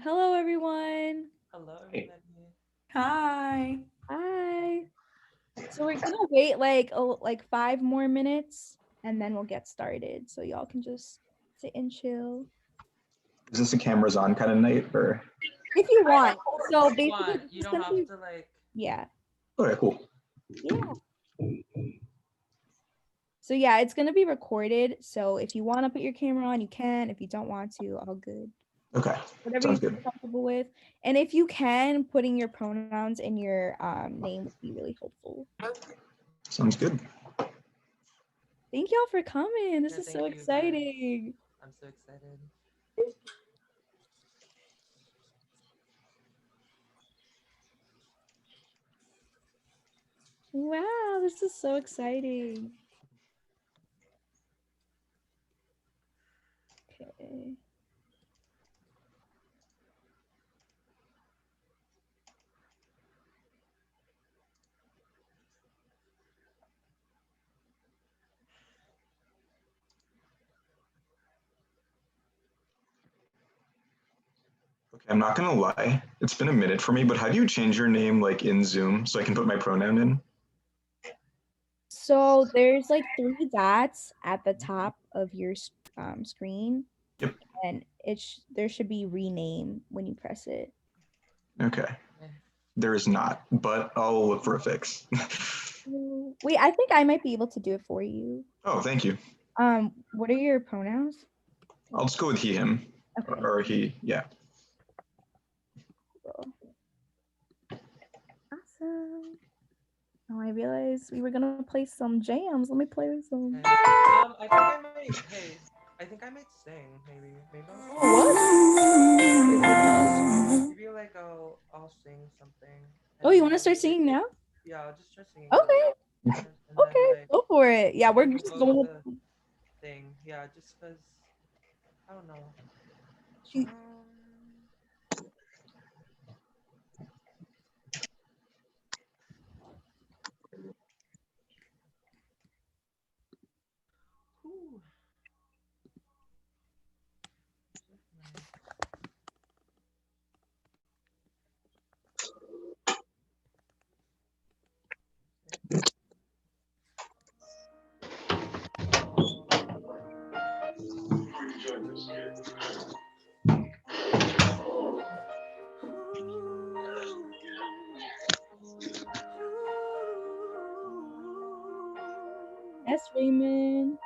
Hello, everyone. Hello, Hey. everybody. Hi. Hi. So we're gonna wait like 5 more minutes, and then we'll get started. So y'all can just sit and chill Is this a cameras on kind of night or? if you want. So If you basically, want, this you is don't gonna have be to like. yeah, Okay, cool. yeah. So yeah, it's gonna be recorded. So if you want to put your camera on, you can. If you don't want to, all good. Okay, Whatever you sounds feel good. comfortable with. And if you can, putting your pronouns in your name would be really helpful. Sounds good. Thank y'all for coming. This Yeah, is so thank you guys. exciting. I'm so excited. Wow, this is so exciting. Okay. Okay, I'm not gonna lie. It's been a minute for me, but how do you change your name like in Zoom so I can put my pronoun in? So there's like three dots at the top of your screen, Yep. and there should be rename when you press it. Okay. Eh, There is not, but I'll look for a fix. Wait, I think I might be able to do it for you. Oh, thank you. What are your pronouns? I'll just go with he, him, Okay. or he. Yeah. Cool. Awesome. Oh, I realized we were gonna play some jams. Let me play some. okay. I think I might. Hey, I think I might sing. Maybe What? maybe like I'll sing something, Oh, and you then want to start singing now? yeah, I'll just start singing a Okay. little, and then Okay. like Go for it. Yeah, we're maybe we'll just go to going. the thing. Yeah, just cause I don't know. She, Whew. yes, Raymond.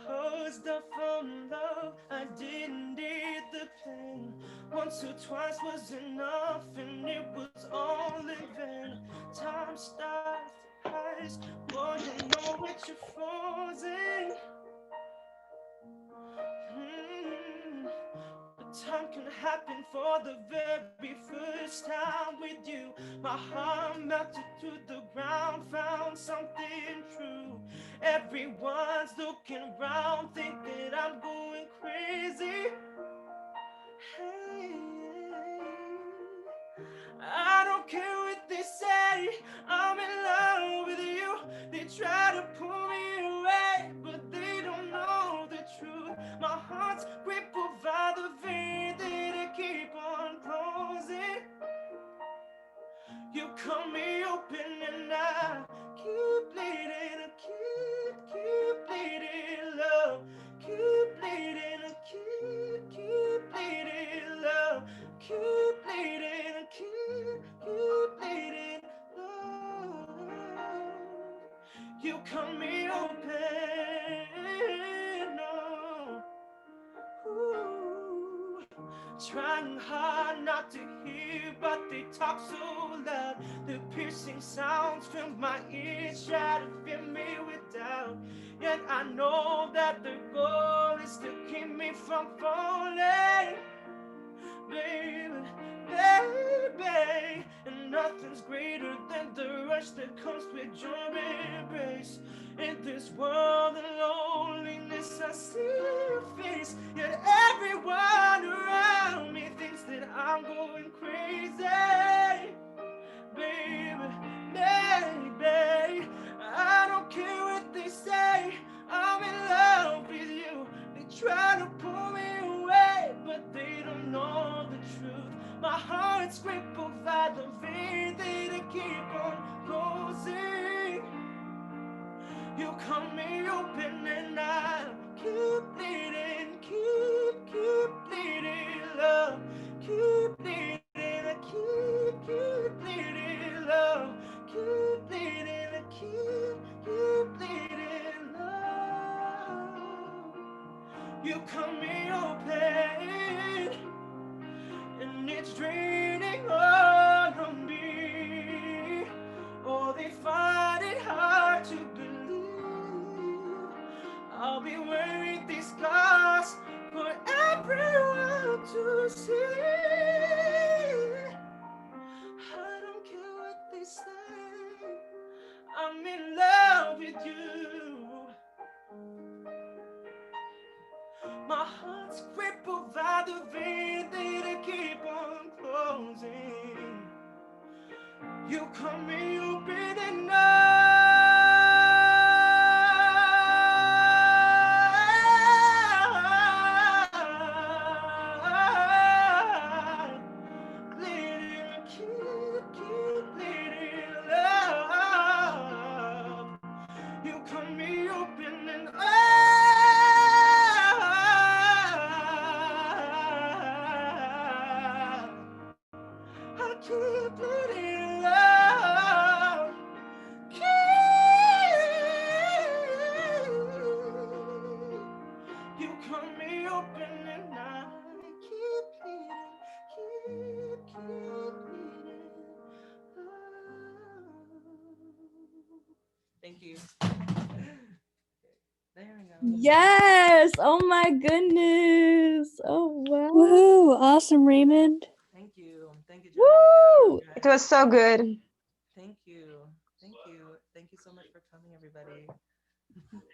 Closed off from love, I didn't need the pain. Once or twice was enough, and it was all in vain. Time starts to pace, boy, you know it, you're frozen. Mm. But time can happen for the very first time with you. My heart melted to the ground, found something true. Everyone's looking around, think that I'm going crazy. Hey, I don't care what they say, I'm in love with you. They try to pull me away, but they don't know the truth. My heart's crippled by the vein that I keep on closing. You cut me open and I keep bleeding, I keep bleeding, love. Keep bleeding, I keep bleeding, love. Keep bleeding, I keep bleeding, love. You cut me open, no. Ooh. Trying hard not to hear, but they talk so loud. The piercing sounds fill my ears, try to fill me with doubt. Yet I know that the goal is to keep me from falling. Baby, baby, and nothing's greater than the rush that comes with your embrace. In this world of loneliness, I see your face. Yet everyone around me thinks that I'm going crazy. Baby, baby, I don't care what they say. I'm in love with you. They try to pull me away, but they don't cut me open and I'll keep bleeding, keep bleeding, love. Keep bleeding, I keep bleeding, love. Keep bleeding, I keep bleeding, love. You cut me open and it's draining all of me. Oh, they find it hard to believe I'll be wearing these scars for everyone to see. I don't care what they say, I'm in love with you. My heart's crippled by the vein that keep on closing. You cut me open and I bleeding, keep bleeding, love. You cut me open and I keep bleeding, love. You cut me open and I keep bleeding, keep bleeding. Thank you. There we go. Yes. Oh my goodness. Oh wow. Woohoo! Awesome, Raymond. Thank you. Thank you, Johnny. Woo! It was so good. Thank you. Thank you. Thank you so much for coming, everybody.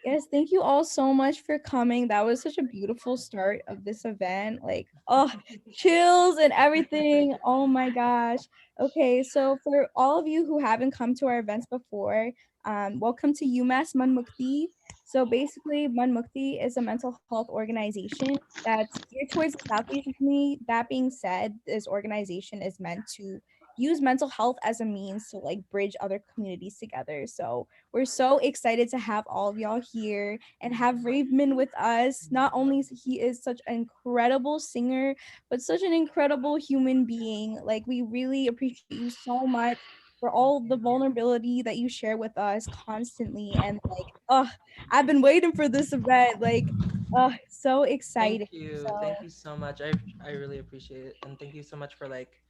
Yes, thank you all so much for coming. That was such a beautiful start of this event. Like, oh, chills and everything. Oh my gosh. Okay, so for all of you who haven't come to our events before, welcome to UMass Manmukhti. So basically, Manmukhti is a mental health organization that's geared towards the South Asian community. That being said, this organization is meant to use mental health as a means to like bridge other communities together. So we're so excited to have all of y'all here and have Raymond with us. Not only is he is such an incredible singer, but such an incredible human being. Like we really appreciate you so much for all the vulnerability that you share with us constantly. And like, oh, I've been waiting for this event. Like, oh, so Thank excited. you. So Thank you so much. I really appreciate it. And thank you so much for like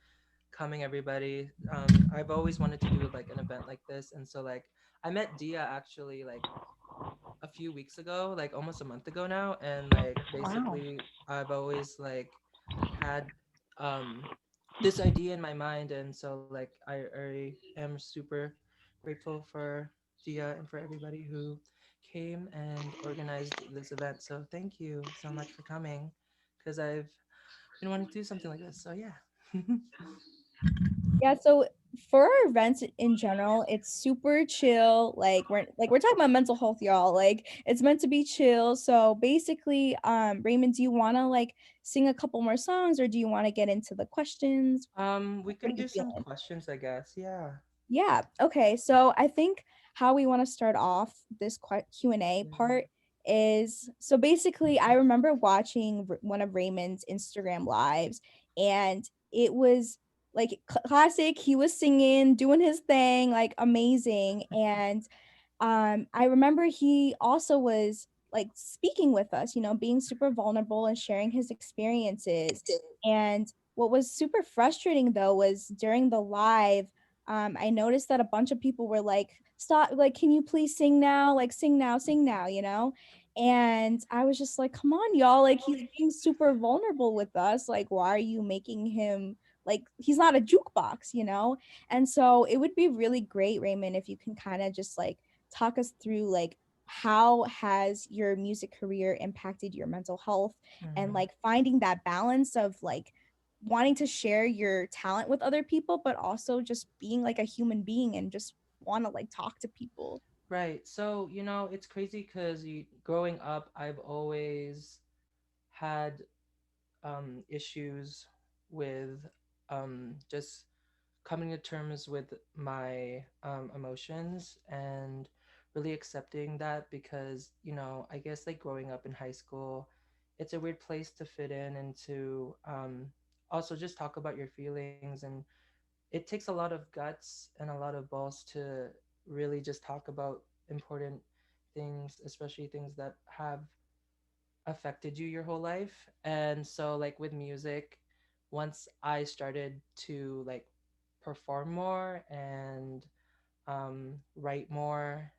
coming, everybody. I've always wanted to do like an event like this, and so like I met Dia actually like a few weeks ago, like almost a month ago now, and like Wow. basically I've always like had um this idea in my mind, and so like I am super grateful for Dia and for everybody who came and organized this event. So thank you so much for coming, because I've been wanting to do something like this. So yeah. yeah, so for our events in general, it's super chill. Like we're talking about mental health, y'all. Like it's meant to be chill. So basically, Raymond, do you wanna like sing a couple more songs or do you want to get into the questions? We What can are you do some feeling? questions, I guess. Yeah. Yeah. Okay. So I think how we want to start off this Q&A Yeah. part is so basically I remember watching one of Raymond's Instagram lives and it was like classic. He was singing, doing his thing, like amazing. And I remember he also was like speaking with us, you know, being super vulnerable and sharing his experiences. And what was super frustrating though was during the live, I noticed that a bunch of people were like, stop, like, can you please sing now? Like, sing now, you know? And I was just like, come on, y'all. Like, he's being super vulnerable with us. Like, why are you making him like, he's not a jukebox, you know? And so it would be really great, Raymond, if you can kind of just like talk us through like how has your music career impacted your mental health and Mhm. like finding that balance of like wanting to share your talent with other people but also just being like a human being and just want to like talk to people. Right. So, it's crazy because growing up, I've always had issues with just coming to terms with my emotions and really accepting that because, I guess like growing up in high school, it's a weird place to fit in and to also just talk about your feelings. And it takes a lot of guts and a lot of balls to really just talk about important things, especially things that have affected you your whole life. And so like with music, once I started to like perform more and write more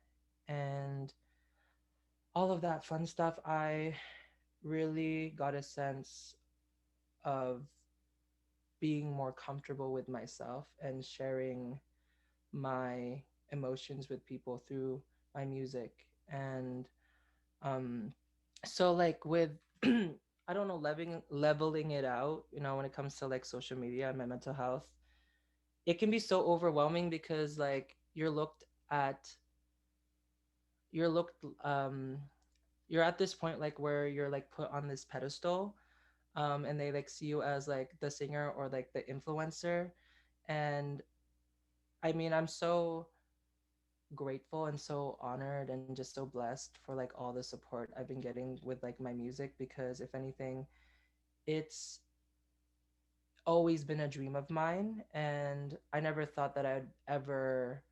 and all of that fun stuff, I really got a sense of being more comfortable with myself and sharing my emotions with people through my music. And um so like with I don't know, leveling it out, when it comes to like social media and my mental health, it can be so overwhelming because like at you're looked you're at this point like where you're like put on this pedestal, and they like see you as like the singer or like the influencer. And I mean, I'm so grateful and so honored and just so blessed for like all the support I've been getting with like my music, because if anything, it's always been a dream of mine, and I never thought that I'd ever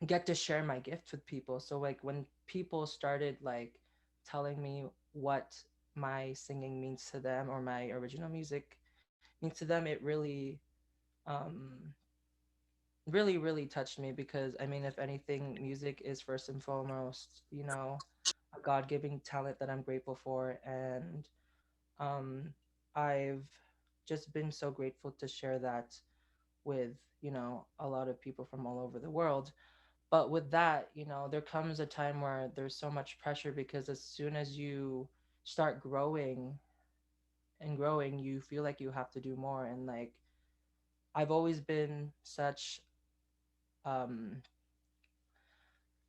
get to share my gift with people. So like when people started like telling me what my singing means to them or my original music means to them, it um really touched me, because I mean, if anything, music is first and foremost, a God-given talent that I'm grateful for. And um I've just been so grateful to share that with, a lot of people from all over the world. But with that, there comes a time where there's so much pressure, because as soon as you start growing and growing, you feel like you have to do more. And like I've always been such um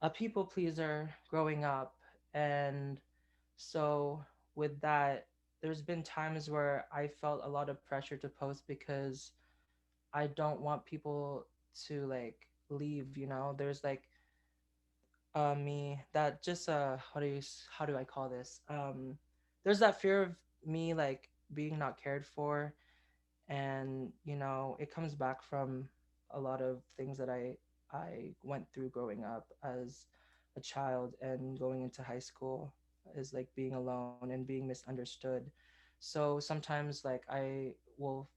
a people pleaser growing up. And so with that, there's been times where I felt a lot of pressure to post, because I don't want people to like leave, there's like me that just how do I call this, there's that fear of me like being not cared for. And it comes back from a lot of things that I went through growing up as a child, and going into high school is like being alone and being misunderstood. So sometimes like I will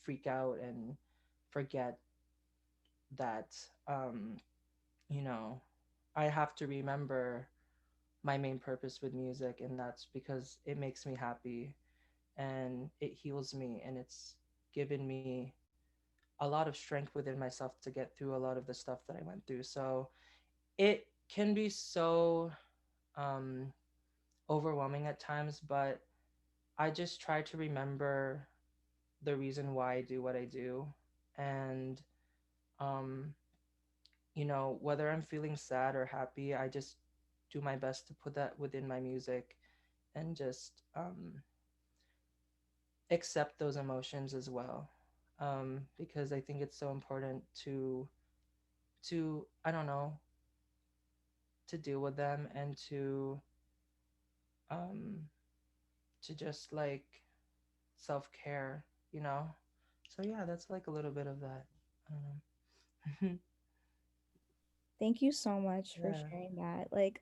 freak out and forget that, you know I have to remember my main purpose with music, and that's because it makes me happy and it heals me, and it's given me a lot of strength within myself to get through a lot of the stuff that I went through. So it can be so um, overwhelming at times, but I just try to remember the reason why I do what I do. And, um, whether I'm feeling sad or happy, I just do my best to put that within my music, and just accept those emotions as well. Because I think it's so important to I don't know, to deal with them, and um to just like self-care, you know? So yeah, that's like a little bit of that. I don't know. Thank you so much for Yeah. sharing that. Like,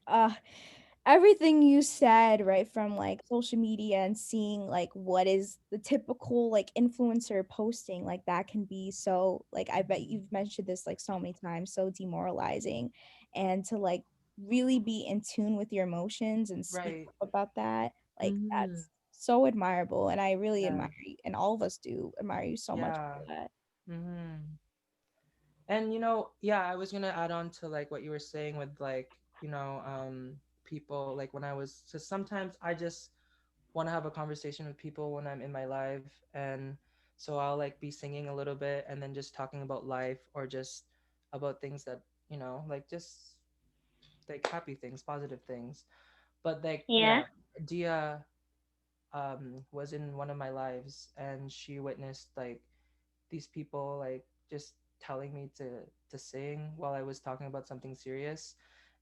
everything you said, right, from like social media and seeing like what is the typical like influencer posting, like that can be so like I bet you've mentioned this like so many times, so demoralizing. And to like really be in tune with your emotions and speak Right. up about that, like Mm-hmm. that's so admirable. And I really Yeah. admire you, and all of us do admire you so much Yeah. for that. Mm-hmm. And yeah, I was gonna add on to like what you were saying with like, people like when I was, so sometimes I just want to have a conversation with people when I'm in my live. And so I'll like be singing a little bit and then just talking about life, or just about things that, like just like happy things, positive things. But like, Yeah. yeah, Dia was in one of my lives, and she witnessed like these people like just telling me to sing while I was talking about something serious.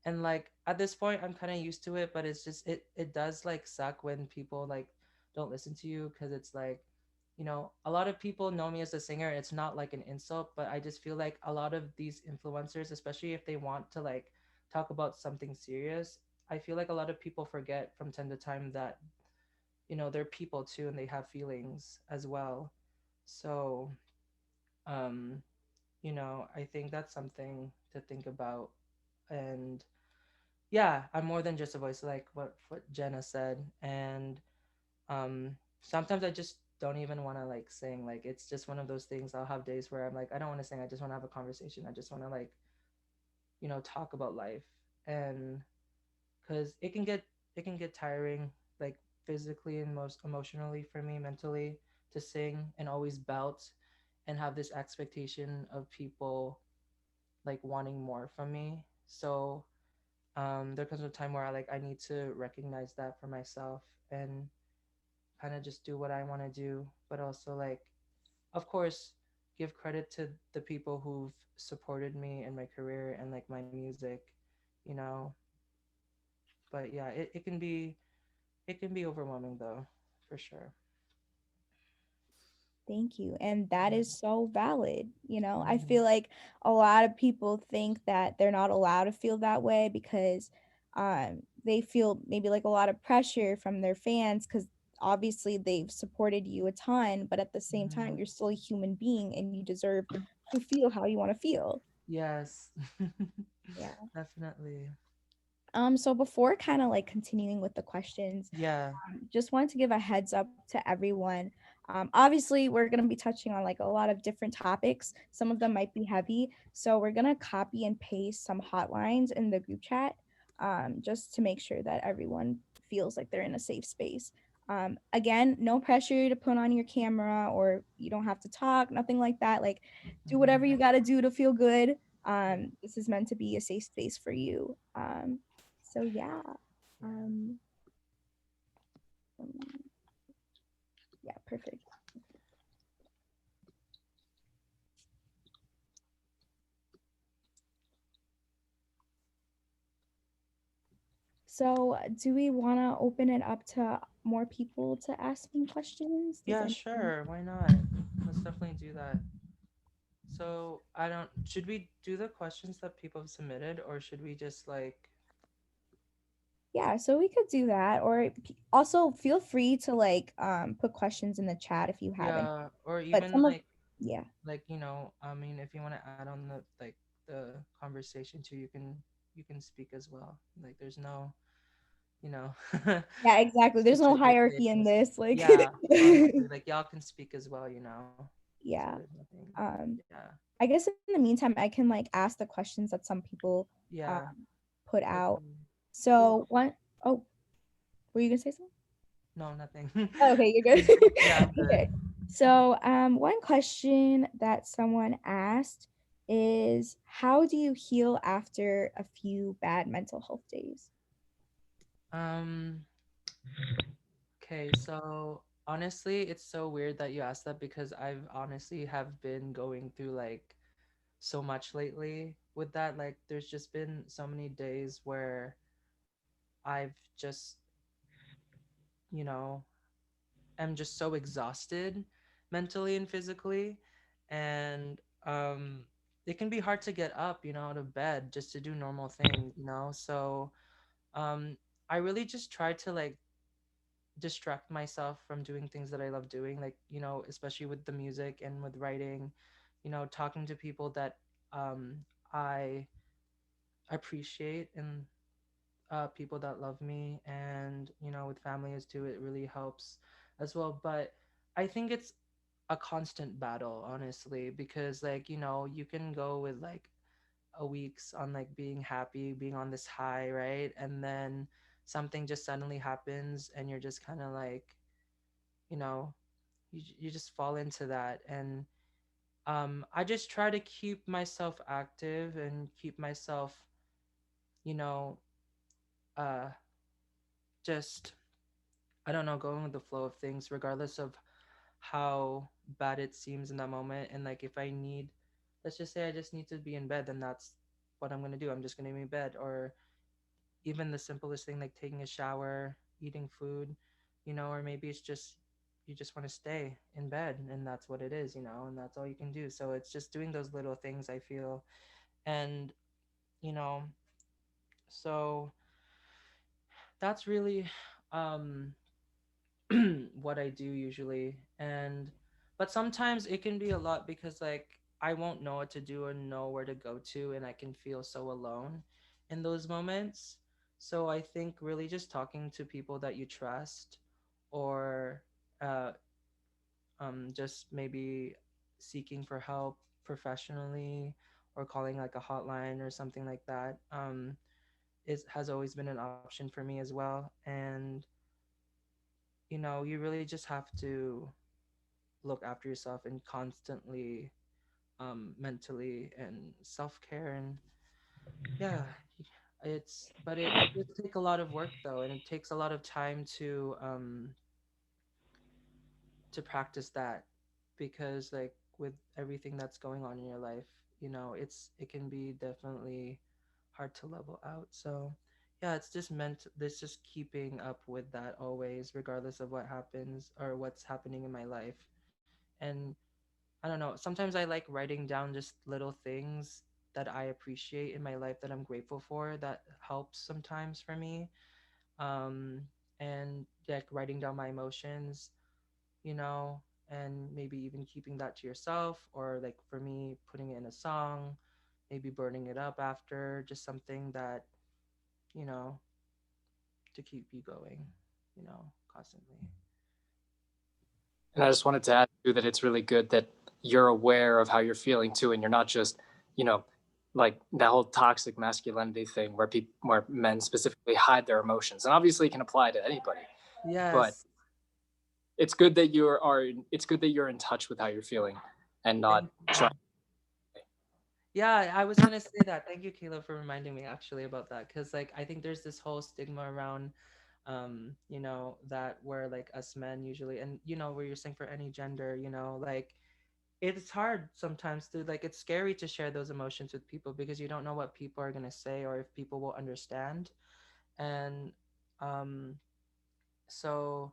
And like at this point I'm kind of used to it, but it's just it does like suck when people like don't listen to you, because it's like, a lot of people know me as a singer. It's not like an insult, but I just feel like a lot of these influencers, especially if they want to like talk about something serious, I feel like a lot of people forget from time to time that, they're people too and they have feelings as well. So, um, I think that's something to think about. And yeah, I'm more than just a voice, like what Jenna said. And sometimes I just don't even want to like sing. Like it's just one of those things. I'll have days where I'm like, I don't want to sing. I just want to have a conversation. I just want to like, talk about life. And because it can get tiring, like physically and most emotionally for me, mentally, to sing and always belt and have this expectation of people like wanting more from me. So there comes a time where I need to recognize that for myself and kind of just do what I want to do, but also like, of course, give credit to the people who've supported me in my career and like my music, you know. But yeah, it can be overwhelming though, for sure. Thank you. And that Yeah. is so valid. I Hmm. feel like a lot of people think that they're not allowed to feel that way because they feel maybe like a lot of pressure from their fans because obviously they've supported you a ton, but at the same time, Hmm. you're still a human being and you deserve to feel how you want to feel. Yes. Yeah. Definitely. So before kind of like continuing with the questions, Yeah. just wanted to give a heads up to everyone. Obviously, we're going to be touching on like a lot of different topics. Some of them might be heavy. So, we're going to copy and paste some hotlines in the group chat just to make sure that everyone feels like they're in a safe space. Again, no pressure to put on your camera or you don't have to talk, nothing like that. Like, do whatever Hmm. you got to do to feel good. Yeah. This is meant to be a safe space for you. So, yeah. Yeah. Um, yeah, perfect. So, do we want to open it up to more people to ask me questions? Does Yeah, anyone? sure. Why not? Let's definitely do that. So, I don't, should we do the questions that people have submitted, or should we just like, Yeah, so we could do that. Or also feel free to like put questions in the chat if you have any. yeah, or But even some of like, yeah. I mean, if you want to add on the conversation too, you can speak as well. Like, there's no, you know, Yeah, exactly. There's no specific hierarchy in things. this like Yeah, honestly, like y'all can speak as well, So yeah. there's nothing. Um Yeah, I guess in the meantime I can like ask the questions that some people um yeah, put that'd out. be cool. So, what oh, were you going to say something? No, nothing. Oh, okay, you're good. Yeah, I'm good. Okay. So, one question that someone asked is how do you heal after a few bad mental health days? Um, okay, so honestly, it's so weird that you asked that because I've honestly have been going through like so much lately with that. Like, there's just been so many days where I've just, you know, am just so exhausted mentally and physically. And it can be hard to get up, out of bed just to do normal things. So um, I really just try to like distract myself from doing things that I love doing, like, especially with the music and with writing, talking to people that I appreciate, and people that love me, and with families too, it really helps as well. But I think it's a constant battle, honestly, because like, you can go with like a weeks on like being happy, being on this high, right? And then something just suddenly happens and you're just kind of like, you know you just fall into that. And I just try to keep myself active and keep myself, you know uh just, I don't know, going with the flow of things regardless of how bad it seems in that moment. And like, if I need let's just say I just need to be in bed, then that's what I'm gonna do. I'm just gonna be in bed. Or even the simplest thing like taking a shower, eating food, or maybe it's just you just want to stay in bed and that's what it is, and that's all you can do. So it's just doing those little things, I feel. And, you know, so that's really um what I do usually. And but sometimes it can be a lot because like I won't know what to do or know where to go to, and I can feel so alone in those moments. So I think really just talking to people that you trust, or uh, just maybe seeking for help professionally, or calling like a hotline or something like that, is has always been an option for me as well. And you really just have to look after yourself and constantly, mentally, and self-care. And yeah, it does take a lot of work though, and it takes a lot of time to practice that, because like with everything that's going on in your life, it can be definitely hard to level out. So yeah, it's just keeping up with that always, regardless of what happens or what's happening in my life. And I don't know, sometimes I like writing down just little things that I appreciate in my life, that I'm grateful for, that helps sometimes for me. um and like writing down my emotions, you know, and maybe even keeping that to yourself, or like for me, putting it in a song, maybe burning it up after, just something that, you know, to keep you going, constantly. And I just wanted to add too that it's really good that you're aware of how you're feeling too, and you're not just, you know, like that whole toxic masculinity thing where people, where men specifically hide their emotions, and obviously it can apply to anybody. But Yes. it's good that it's good that you're in touch with how you're feeling and not Thank you. trying. Yeah, I was gonna say that. Thank you, Kayla, for reminding me actually about that. Because like I think there's this whole stigma around, that where like us men usually, and where you're saying for any gender, like it's hard sometimes to, like, it's scary to share those emotions with people because you don't know what people are gonna say or if people will understand. And um so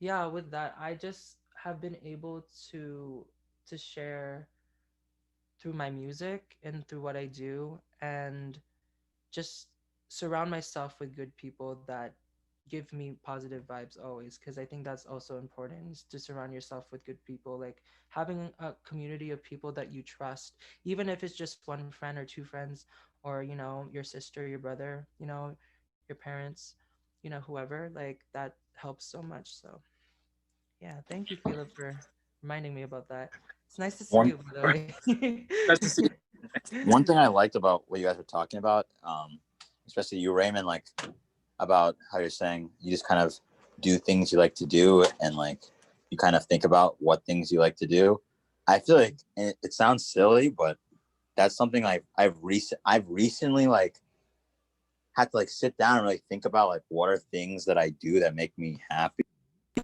yeah, with that, I just have been able to share through my music and through what I do, and just surround myself with good people that give me positive vibes always, because I think that's also important, is to surround yourself with good people, like having a community of people that you trust, even if it's just one friend or two friends, or your sister, your brother, your parents, whoever, like that helps so much. So yeah, thank you, Caleb, for reminding me about that. It's nice to see One you, by the way. Nice to see you. one thing I liked about what you guys were talking about, especially you, Raymond, like about how you're saying you just kind of do things you like to do, and like you kind of think about what things you like to do. I feel like it sounds silly, but that's something I've recently like had to like sit down and really think about, like what are things that I do that make me happy.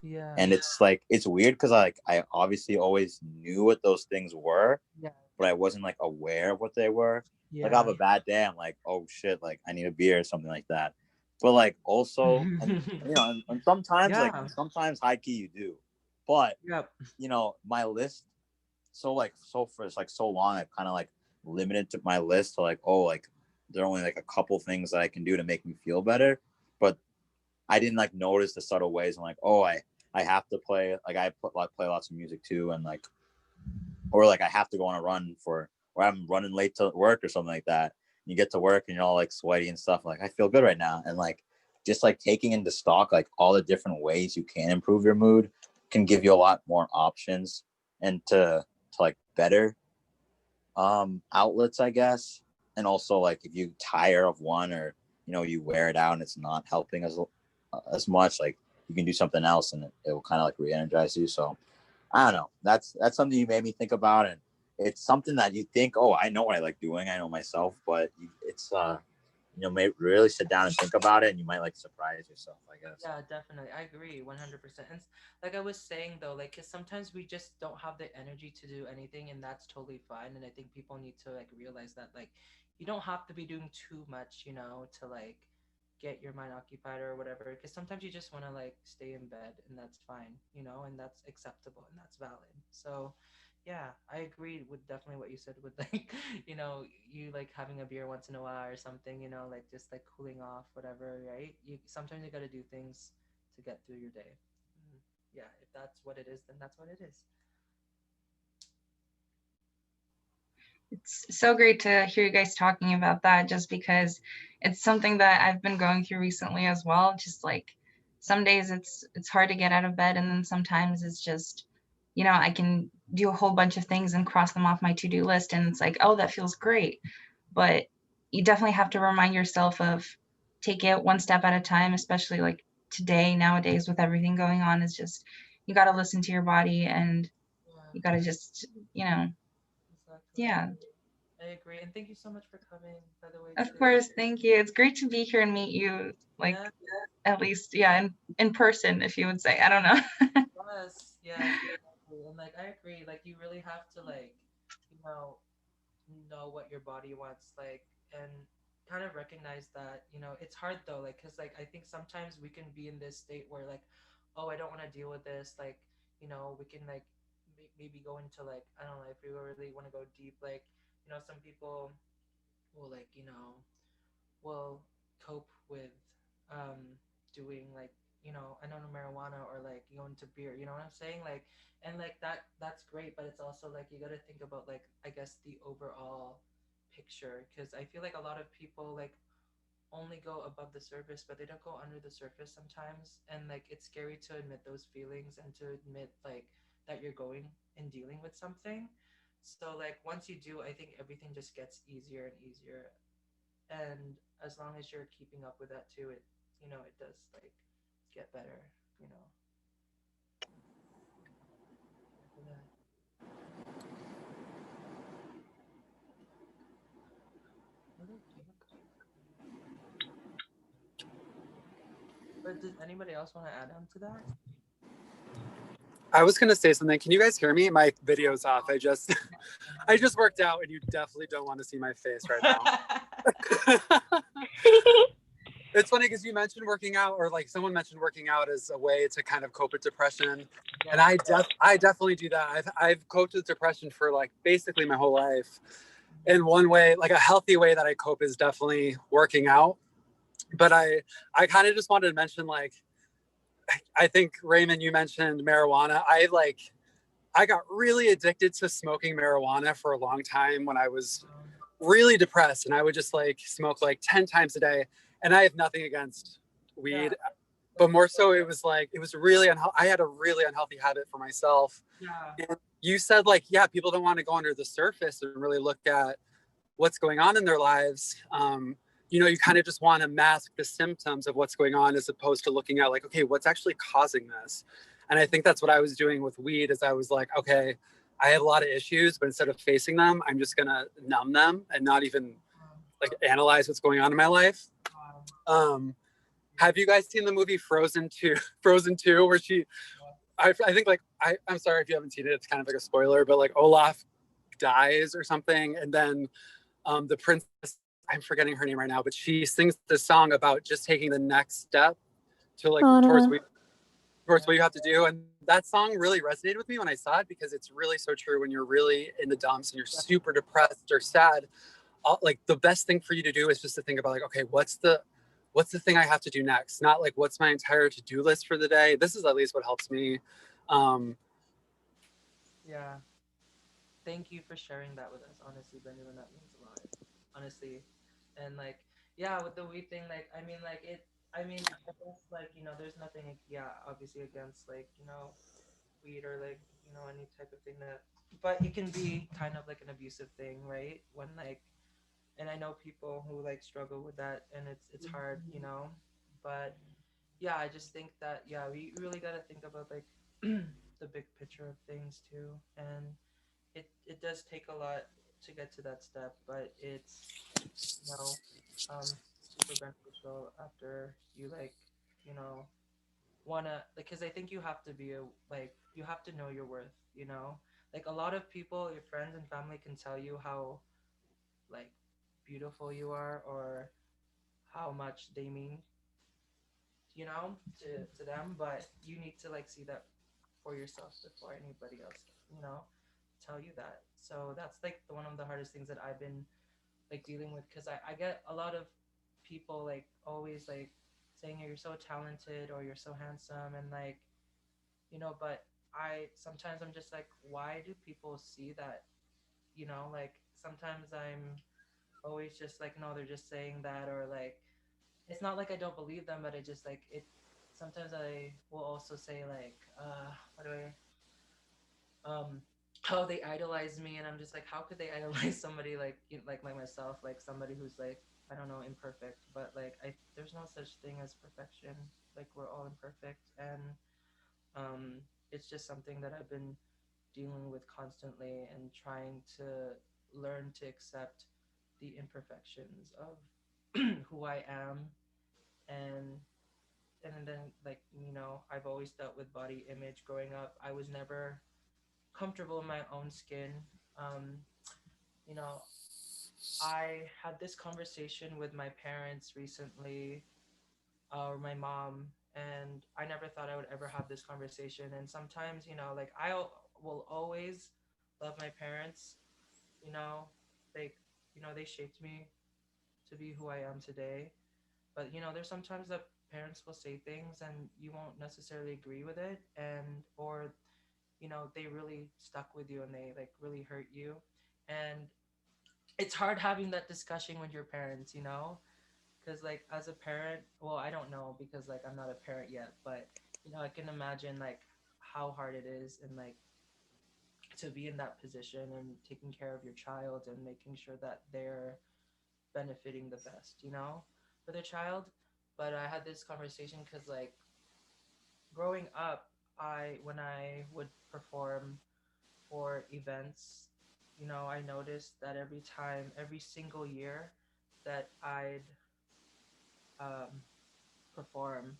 Yeah. And it's like it's weird because I obviously always knew what those things were, Yeah. but I wasn't like aware of what they were. Like I have Yeah. a bad day, I'm like, oh shit, like I need a beer or something like that. But like also, and and sometimes like Yeah. sometimes high key you do, but Yep. my list. So for like so long, I've kind of like limited to my list to like, oh, like there are only like a couple things that I can do to make me feel better. But I didn't like notice the subtle ways. I'm like, oh, I have to play, like play lots of music too, and like, or like I have to go on a run or I'm running late to work or something like that. You get to work and you're all like sweaty and stuff. Like I feel good right now, and like just like taking into stock like all the different ways you can improve your mood can give you a lot more options, and to like better outlets, I guess. And also like if you tire of one, or you wear it out and it's not helping as much, like you can do something else and it will kind of like re-energize you. So I don't know. That's something you made me think about, and it's something that you think, oh, I know what I like doing, I know myself, but may really sit down and think about it, and you might like surprise yourself, I guess. Yeah, definitely. I agree 100%. And like I was saying though, like cuz sometimes we just don't have the energy to do anything, and that's totally fine. And I think people need to like realize that like you don't have to be doing too much, to like get your mind occupied or whatever, cuz sometimes you just want to like stay in bed, and that's fine, and that's acceptable and that's valid. So, yeah, I agree with definitely what you said with like, you like having a beer once in a while or something, like just like cooling off, whatever, right? You sometimes you got to do things to get through your day. Mm, yeah, if that's what it is, then that's what it is. It's so great to hear you guys talking about that just because it's something that I've been going through recently as well. Just like some days it's hard to get out of bed, and then sometimes it's just, I can do a whole bunch of things and cross them off my to-do list, and it's like, oh, that feels great. But you definitely have to remind yourself of take it one step at a time, especially like today, nowadays with everything going on, is just you got to listen to your body, and Yeah, you got to just, exactly. yeah. I agree. And thank you so much for coming, by the way, Of too. course, thank you. It's great to be here and meet you, like Yeah, at least, yeah, in person, if you would say. I don't know. yes, yes, exactly. And like I agree, like you really have to like, you know what your body wants, like, and kind of recognize that, it's hard though, like, because like I think sometimes we can be in this state where like, oh, I don't want to deal with this, like, we can like maybe go into like, I don't know, if we really want to go deep, like, some people will like, will cope with doing like, I don't know, marijuana or like going to beer, you know what I'm saying, like, and like that's great, but it's also like you got to think about like, I guess, the overall picture, because I feel like a lot of people like only go above the surface, but they don't go under the surface sometimes, and like it's scary to admit those feelings and to admit like that you're going and dealing with something. So like once you do, I think everything just gets easier and easier, and as long as you're keeping up with that too, it does like get better, you know after that. Okay. But does anybody else want to add on to that? I was gonna say something. Can you guys hear me? My video's off. I just I just worked out, and you definitely don't want to see my face right now. It's funny because you mentioned working out, or like someone mentioned working out as a way to kind of cope with depression, and Yeah. I definitely do that. I've coped with depression for like basically my whole life. And one way, like a healthy way that I cope, is definitely working out. But I kind of just wanted to mention, like, I think Raymond, you mentioned marijuana. I got really addicted to smoking marijuana for a long time when I was really depressed, and I would just like smoke like 10 times a day. And I have nothing against Yeah. weed, but more so it was like it was really I had a really unhealthy habit for myself. Yeah. And you said, like, yeah, people don't want to go under the surface and really look at what's going on in their lives. You kind of just want to mask the symptoms of what's going on, as opposed to looking at like, okay, what's actually causing this. And I think that's what I was doing with weed, is I was like, okay, I have a lot of issues, but instead of facing them, I'm just gonna numb them and not even like analyze what's going on in my life. um have you guys seen the movie Frozen 2? Frozen 2, where I think, like, I'm sorry if you haven't seen it, it's kind of like a spoiler, but like Olaf dies or something, and then the princess, I'm forgetting her name right now, but she sings this song about just taking the next step to like towards Anna. what you have to do. And that song really resonated with me when I saw it, because it's really so true. When you're really in the dumps and you're super depressed or sad, like the best thing for you to do is just to think about like, okay, what's the thing I have to do next? Not like what's my entire to-do list for the day. This is at least what helps me. um Yeah. Thank you for sharing that with us. Honestly, Benjamin, that means a lot. Honestly. And like, yeah, with the weed thing, like, I mean, like, I mean, I guess, like, there's nothing, yeah, obviously against, like, weed or, like, any type of thing that, but it can be kind of like an abusive thing, right? When, like, and I know people who, like, struggle with that, and it's hard, but yeah, I just think that, yeah, we really got to think about, like, the big picture of things too. And it does take a lot to get to that step, but it's, you know um super beneficial after you like, you know, wanna like, because I think you have to be a like you have to know your worth, you know? Like a lot of people, your friends and family can tell you how like beautiful you are or how much they mean, you know, to them, but you need to like see that for yourself before anybody else, you know, tell you that. So that's like one of the hardest things that I've been like dealing with because I get a lot of people like always like saying you're so talented or you're so handsome and like, you know, but I sometimes I'm just like, why do people see that? You know, like sometimes I'm always just like, no, they're just saying that, or like, it's not like I don't believe them, but I just like it. Sometimes I will also say like, what do um, how they idolize me, and I'm just like, how could they idolize somebody like like myself, like somebody who's like I don't know imperfect, but like I there's no such thing as perfection. Like we're all imperfect, and um, it's just something that I've been dealing with constantly and trying to learn to accept the imperfections of who I am and then like you know I've always dealt with body image growing up. I was never comfortable in my own skin. um, you know, I had this conversation with my parents recently, or my mom, and I never thought I would ever have this conversation. And sometimes, you know, like will always love my parents. You know, they, you know, they shaped me to be who I am today. But you know, there's sometimes that parents will say things and you won't necessarily agree with it, and or you know, they really stuck with you and they like really hurt you, and it's hard having that discussion with your parents. You know, because like as a parent, well, I don't know because like I'm not a parent yet, but you know I can imagine like how hard it is and like to be in that position and taking care of your child and making sure that they're benefiting the best, you know, for their child. But I had this conversation because like growing up, I when I would perform for events, you know, I noticed that every time, every single year that I'd um, perform,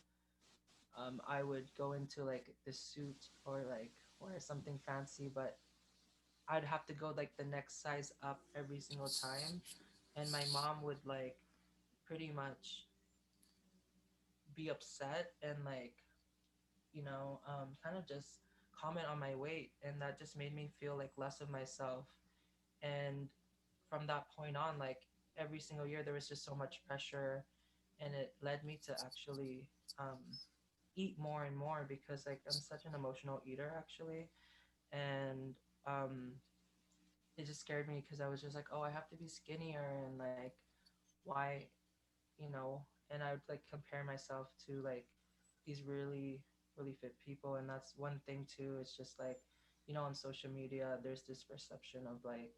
I would go into like this suit or like wear something fancy, but I'd have to go like the next size up every single time. And my mom would like pretty much be upset and like, you know, kind of just comment on my weight. And that just made me feel like less of myself. And from that point on, like every single year, there was just so much pressure. And it led me to actually eat more and more because like I'm such an emotional eater actually. And um, it just scared me because I was just like, oh, I have to be skinnier and like, why, you know? And I would like compare myself to like these really fit people, and that's one thing too. It's just like, you know, on social media, there's this perception of like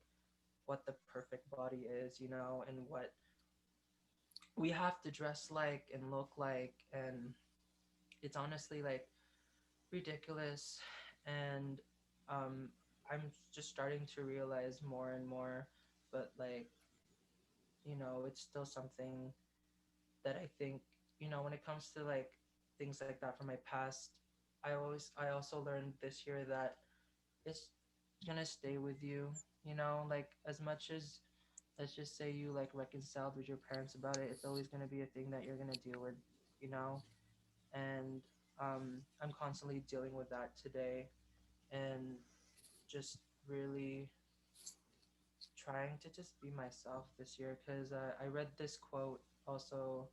what the perfect body is, you know, and what we have to dress like and look like, and it's honestly like ridiculous. And um, I'm just starting to realize more and more, but like you know, it's still something that I think, you know, when it comes to like things like that from my past, I also learned this year that it's gonna stay with you, you know, like as much as let's just say you like reconciled with your parents about it, it's always gonna be a thing that you're gonna deal with, you know? And I'm constantly dealing with that today and just really trying to just be myself this year because I read this quote also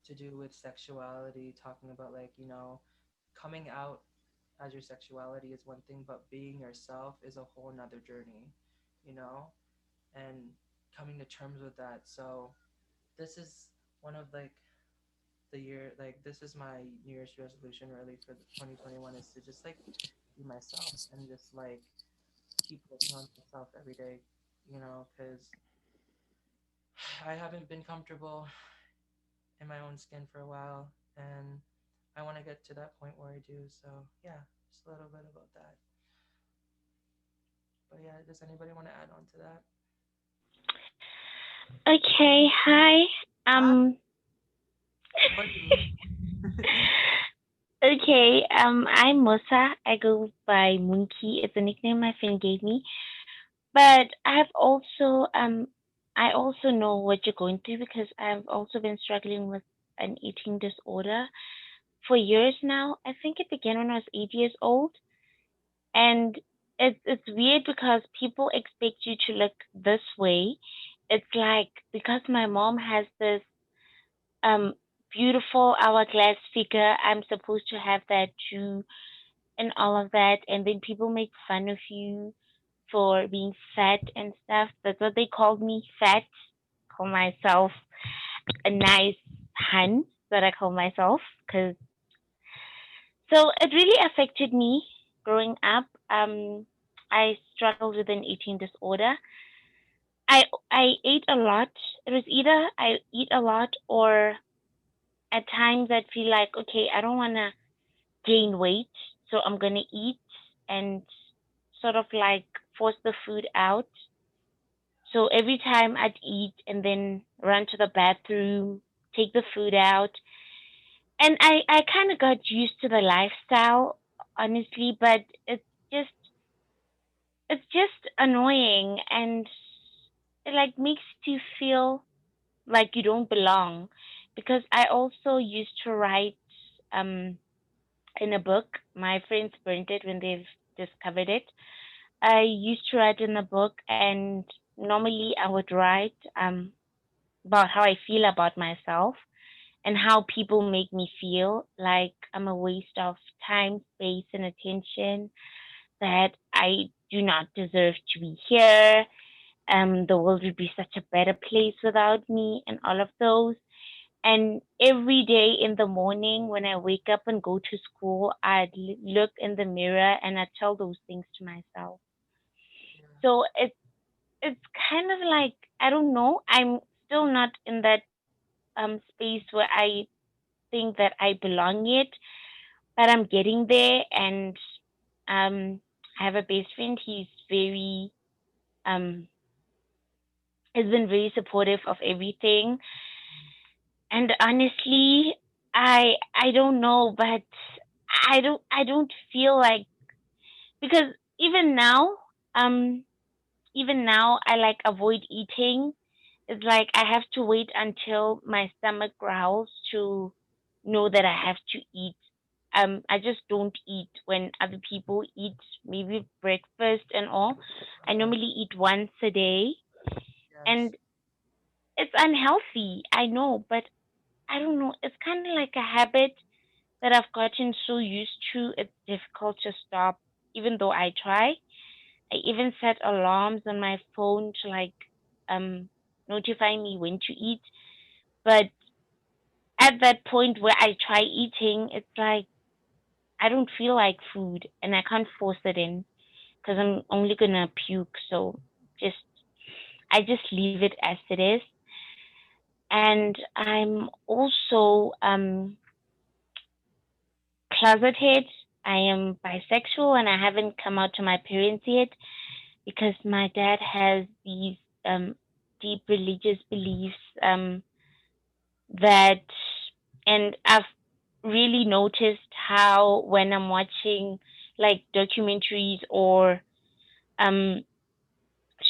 to do with sexuality, talking about like, you know, coming out as your sexuality is one thing, but being yourself is a whole nother journey, you know, and coming to terms with that. So this is one of like the year, like this is my New Year's resolution really for the 2021 is to just like be myself and just like keep working on myself every day, you know, because I haven't been comfortable in my own skin for a while, and I want to get to that point where I do. So yeah, just a little bit about that. But yeah, does anybody want to add on to that? Okay, hi. Hi. Um, Funny. Okay, I'm Musa. I go by Monkey. It's a nickname my friend gave me. But I also know what you're going through because I've also been struggling with an eating disorder for years now. I think it began when I was 8 years old, and it's weird because people expect you to look this way. It's like because my mom has this um beautiful hourglass figure, I'm supposed to have that too, and all of that, and then people make fun of you for being fat and stuff. That's what they called me, fat. Call myself a nice hun, that I call myself, because so it really affected me growing up. I struggled with an eating disorder. I ate a lot. It was either I eat a lot or at times I'd feel like, okay, I don't want to gain weight, so I'm gonna eat and sort of like force the food out. So every time I'd eat and then run to the bathroom, take the food out, and I kind of got used to the lifestyle, honestly. But just it's just annoying, and it like makes you feel like you don't belong. Because I also used to write um in a book. My friends burnt it when they've discovered it. I used to write in a book, and normally I would write about how I feel about myself and how people make me feel like I'm a waste of time, space, and attention, that I do not deserve to be here. The world would be such a better place without me, and all of those. And every day in the morning when I wake up and go to school, I'd look in the mirror and I'd tell those things to myself. Yeah. So it's kind of like, I don't know. I'm still not in that space where I think that I belong yet, but I'm getting there. And um, I have a best friend. He's very um, has been very supportive of everything. And honestly, I don't know, but I don't feel like, because even now, um, even now I like avoid eating. It's like I have to wait until my stomach growls to know that I have to eat. I just don't eat when other people eat, maybe breakfast and all. I Yeah. normally eat once a day, Yes. and it's unhealthy. I know, but I don't know. It's kind of like a habit that I've gotten so used to. It's difficult to stop, even though I try. I even set alarms on my phone to like um notify me when to eat. But at that point where I try eating, it's like I don't feel like food and I can't force it in because I'm only gonna puke. So just I just leave it as it is. And I'm also closeted. I am bisexual and I haven't come out to my parents yet because my dad has these um, deep religious beliefs that, and I've really noticed how when I'm watching like documentaries or um,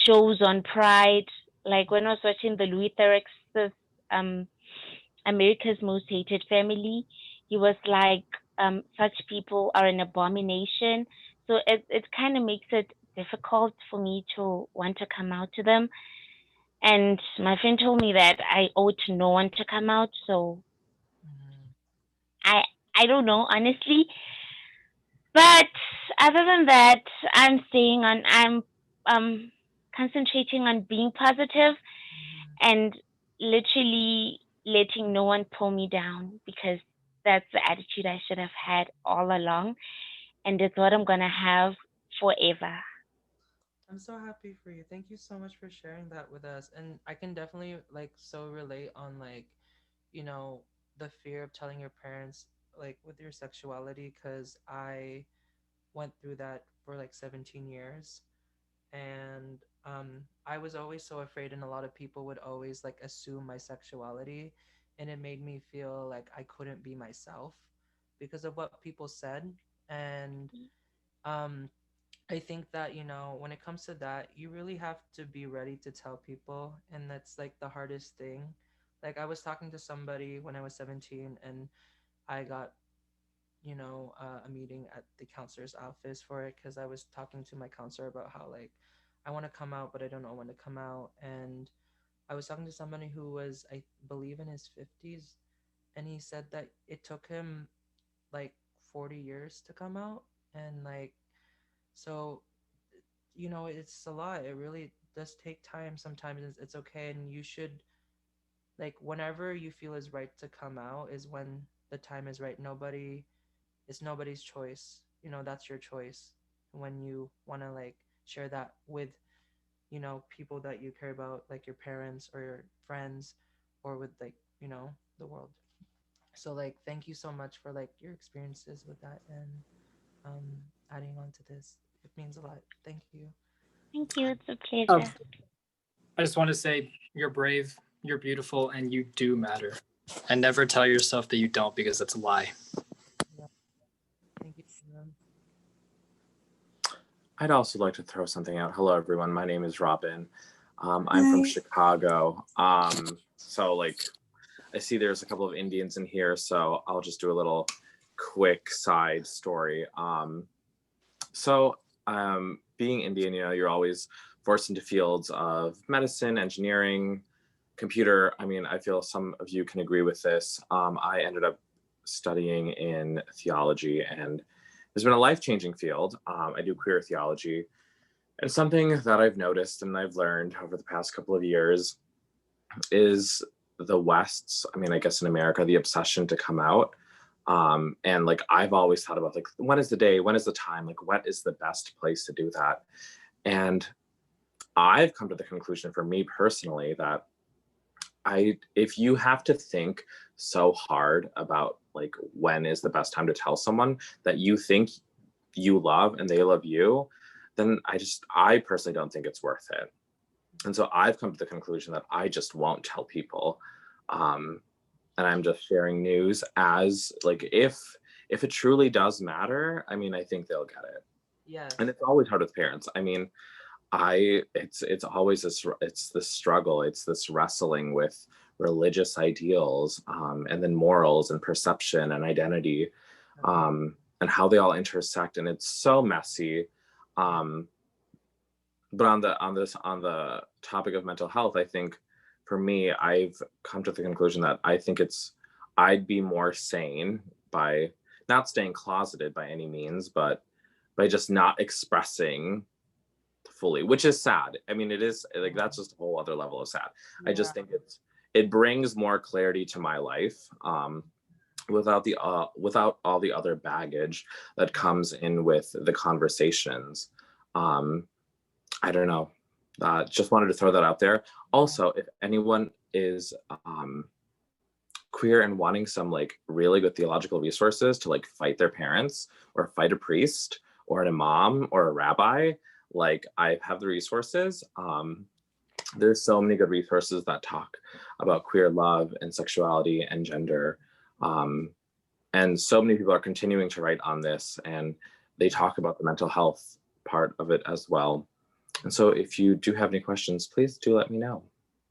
shows on pride, like when I was watching the Louis Theroux um, America's Most Hated Family, he was like, such people are an abomination. So it kind of makes it difficult for me to want to come out to them. And my friend told me that I owe to no one to come out. So Mm-hmm. I I don't know honestly. But other than that, I'm concentrating on being positive Mm-hmm. and literally letting no one pull me down, because that's the attitude I should have had all along, and it's what I'm gonna have forever. I'm so happy for you. Thank you so much for sharing that with us. And I can definitely like so relate on like, you know, the fear of telling your parents like with your sexuality, because I went through that for like 17 years. And I was always so afraid, and a lot of people would always like assume my sexuality. and it made me feel like I couldn't be myself because of what people said. And um I think that, when it comes to that, you really have to be ready to tell people, and that's like the hardest thing. Like, I was talking to somebody when I was 17, and I got, a meeting at the counselor's office for it because I was talking to my counselor about how, like, I want to come out, but I don't know when to come out. And I was talking to somebody who was, I believe, in his 50s, and he said that it took him like 40 years to come out. And, like, so, it's a lot. It really does take time sometimes. It's okay. And you should, like, whenever you feel is right to come out is when the time is right. It's nobody's choice. That's your choice. When you want to, like, share that with, people that you care about, like your parents or your friends, or with, like, the world. So, like, thank you so much for, like, your experiences with that, and um adding on to this. It means a lot. Thank you. Thank you. It's a Um, pleasure. I just want to say you're brave, you're beautiful, and you do matter. And never tell yourself that you don't, because that's a lie. Yeah, thank you, Sam. I'd also like to throw something out. Hello, everyone. My name is Robin. I'm from Hi. Chicago. So, like, I see there's a couple of Indians in here, so I'll just do a little quick side story. Being Indian, you're always forced into fields of medicine, engineering, computer. I mean, I feel some of you can agree with this. I ended up studying in theology, and it's been a life-changing field. I do queer theology, and something that I've noticed and I've learned over the past couple of years is the West's, I mean, I guess in America, the obsession to come out. And like, I've always thought about, like, when is the day, when is the time, like, what is the best place to do that? And I've come to the conclusion for me personally that if you have to think so hard about, like, when is the best time to tell someone that you think you love and they love you, then I personally don't think it's worth it. And so I've come to the conclusion that I just won't tell people. And I'm just sharing news as, like, if it truly does matter, I mean, I think they'll get it. Yes. And it's always hard with parents. I mean, it's always this struggle. It's this wrestling with religious ideals, and then morals and perception and identity, and how they all intersect. And it's so messy. But on the topic of mental health, I think for me, I've come to the conclusion that I think I'd be more sane by not staying closeted by any means, but by just not expressing fully, which is sad. I mean, it is, like, that's just a whole other level of sad. Yeah. I just think it brings more clarity to my life, without all the other baggage that comes in with the conversations. I don't know. Just wanted to throw that out there. Also, if anyone is queer and wanting some, like, really good theological resources to, like, fight their parents or fight a priest or an imam or a rabbi, like, I have the resources. There's so many good resources that talk about queer love and sexuality and gender. And so many people are continuing to write on this, and they talk about the mental health part of it as well. And so if you do have any questions, please do let me know.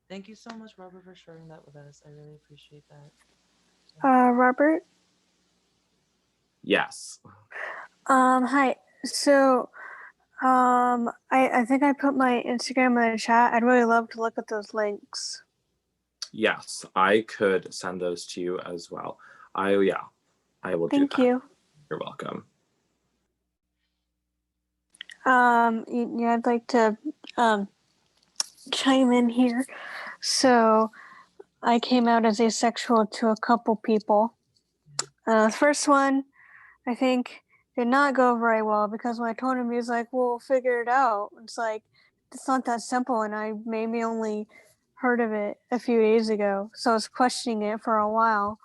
Thank you so much, Robert, for sharing that with us. I really appreciate that. Robert. Yes. Hi. So, I think I put my Instagram in the chat. I'd really love to look at those links. Yes, I could send those to you as well. I will do that. Thank you. You're welcome. I'd like to chime in here. So, I came out as asexual to a couple people. The first one, I think, did not go very well, because when I told him, he was like, "We'll figure it out." It's like, it's not that simple, and I maybe only heard of it a few days ago, so I was questioning it for a while.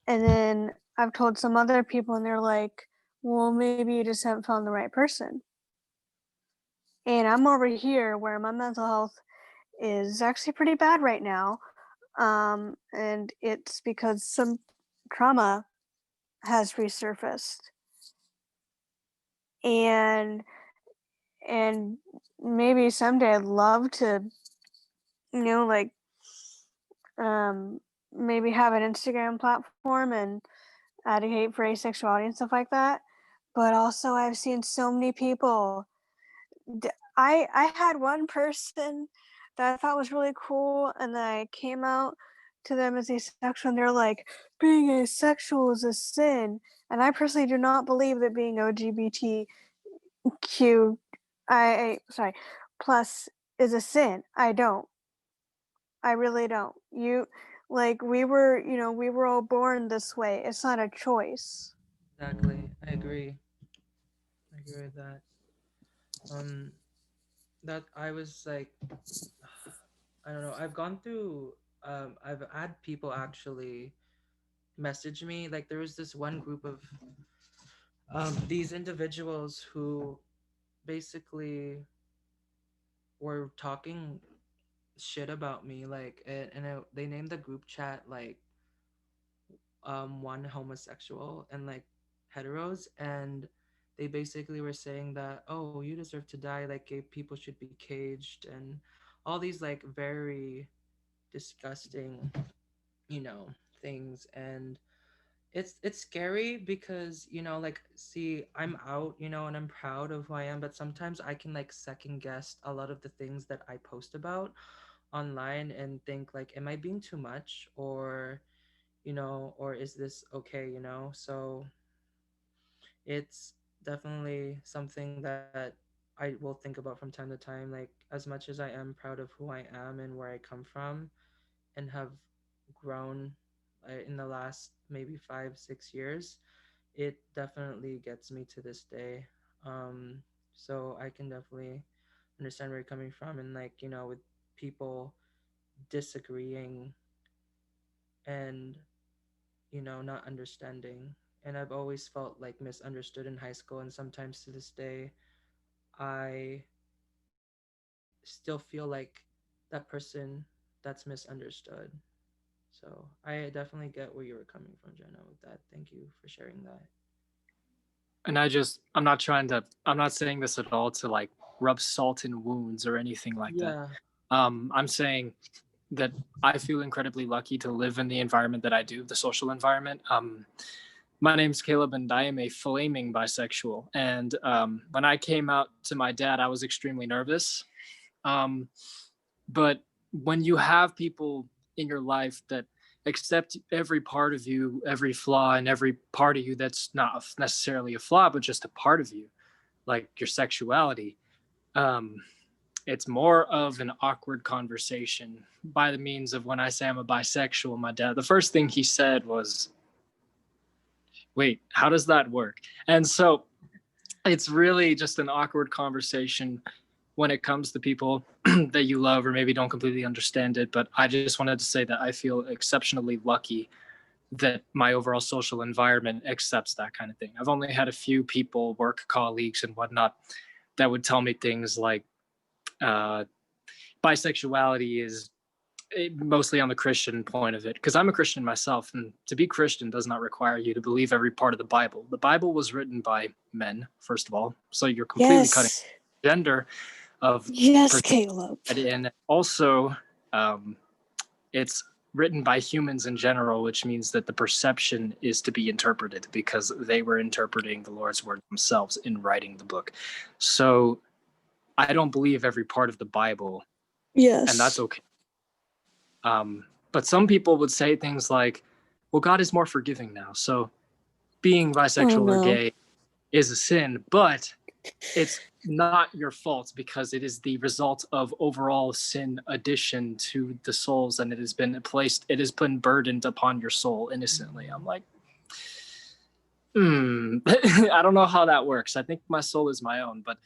And then I've told some other people, and they're like, "Well, maybe you just haven't found the right person." And I'm over here where my mental health is actually pretty bad right now. And it's because some trauma has resurfaced, and and maybe someday I'd love to, like, um, maybe have an Instagram platform and advocate for asexuality and stuff like that. But also, I've seen so many people. I had one person that I thought was really cool, and then I came out to them as asexual, and they're like, "Being asexual is a sin." And I personally do not believe that being LGBTQ, sorry, plus is a sin. I don't. I really don't. We were all born this way. It's not a choice. Exactly. I agree. I agree with that. Um, that I was like, I don't know. I've gone through. I've had people actually message me. Like there was this one group of these individuals who basically were talking shit about me. Like, they named the group chat like one homosexual and like heteros, and they basically were saying that, oh, you deserve to die, like gay people should be caged, and all these like very disgusting, you know, things. And it's scary because, you know, like, see, I'm out, you know, and I'm proud of who I am, but sometimes I can like second guess a lot of the things that I post about online and think like, am I being too much, or, you know, or is this okay, you know? So it's definitely something that I will think about from time to time. Like, as much as I am proud of who I am and where I come from and have grown in the last maybe 5 6 years, it definitely gets me to this day. So I can definitely understand where you're coming from, and like, you know, with people disagreeing and, you know, not understanding. And I've always felt like misunderstood in high school, and sometimes to this day I still feel like that person that's misunderstood. So I definitely get where you were coming from, Jenna, with that. Thank you for sharing that. And I'm not saying this at all to like rub salt in wounds or anything like that. Yeah. I'm saying that I feel incredibly lucky to live in the environment that I do, the social environment. My name's Caleb, and I am a flaming bisexual. And when I came out to my dad, I was extremely nervous. Um, but when you have people in your life that accept every part of you, every flaw, and every part of you that's not necessarily a flaw, but just a part of you, like your sexuality, um, it's more of an awkward conversation by the means of when I say I'm a bisexual. My dad, the first thing he said was, wait, how does that work? And so it's really just an awkward conversation when it comes to people that you love or maybe don't completely understand it. But I just wanted to say that I feel exceptionally lucky that my overall social environment accepts that kind of thing. I've only had a few people, work colleagues and whatnot, that would tell me things like uh, bisexuality is mostly on the Christian point of it, because I'm a Christian myself, and to be Christian does not require you to believe every part of the Bible. The Bible was written by men, first of all, so you're completely cutting Yes. gender of Yes, Caleb. and also it's written by humans in general, which means that the perception is to be interpreted because they were interpreting the Lord's word themselves in writing the book. So I don't believe every part of the Bible, Yes. and that's okay. But some people would say things like, well, God is more forgiving now, so being bisexual or gay is a sin, but it's not your fault because it is the result of overall sin addition to the souls, and it has been burdened upon your soul innocently. I'm like, I don't know how that works. I think my soul is my own, but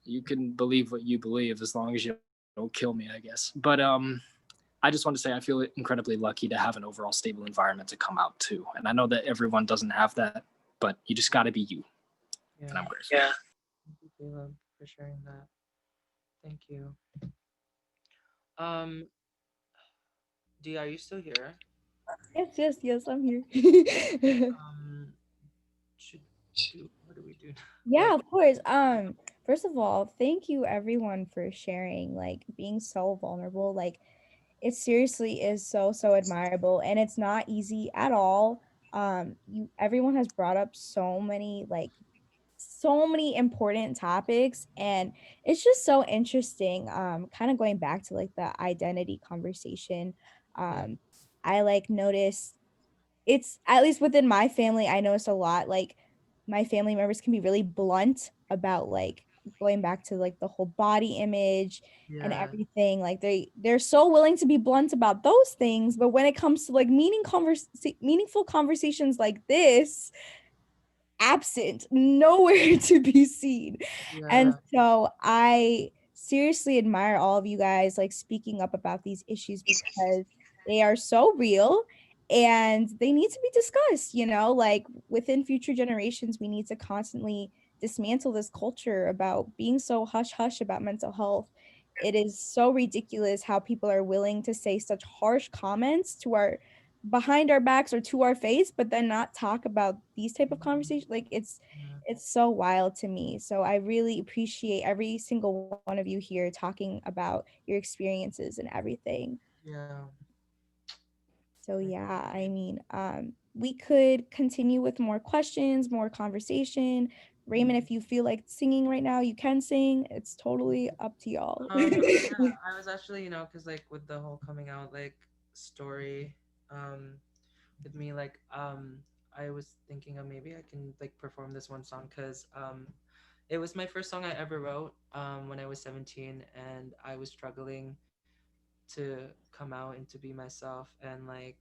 you can believe what you believe as long as you don't kill me, I guess. But I just want to say I feel incredibly lucky to have an overall stable environment to come out to. And I know that everyone doesn't have that, but you just got to be you. Yeah. And I'm grateful. Yeah. Thank you, Caleb, for sharing that. Thank you. Um, Dia, are you still here? Yes, yes, yes, I'm here. Um, should do what do we do? Yeah, Like, of course. First of all, thank you everyone for sharing, like being so vulnerable. Like it seriously is so admirable and it's not easy at all. You everyone has brought up so many important topics and it's just so interesting. Kind of going back to like the identity conversation. yeah, Um I like noticed it's at least within my family, I noticed a lot like my family members can be really blunt about like going back to like the whole body image and yeah, everything. Like they're so willing to be blunt about those things, but when it comes to like meaningful conversations like this, absent, nowhere to be seen. And yeah, so I seriously admire all of you guys like speaking up about these issues because they are so real and they need to be discussed, you know, like within future generations we need to constantly dismantle this culture about being so hush hush about mental health. It is so ridiculous how people are willing to say such harsh comments to our behind our backs or to our face but then not talk about these type of conversations. Like yeah, it's so wild to me. So I really appreciate every single one of you here talking about your experiences and everything. yeah. So I yeah, I agree. mean, we could continue with more questions, more conversation. Raymond, if you feel like singing right now, you can sing. It's totally up to y'all. Yeah, I was actually, because like with the whole coming out like story, um, with me, like, I was thinking of maybe I can like perform this one song because it was my first song I ever wrote when I was 17 and I was struggling to come out and to be myself and like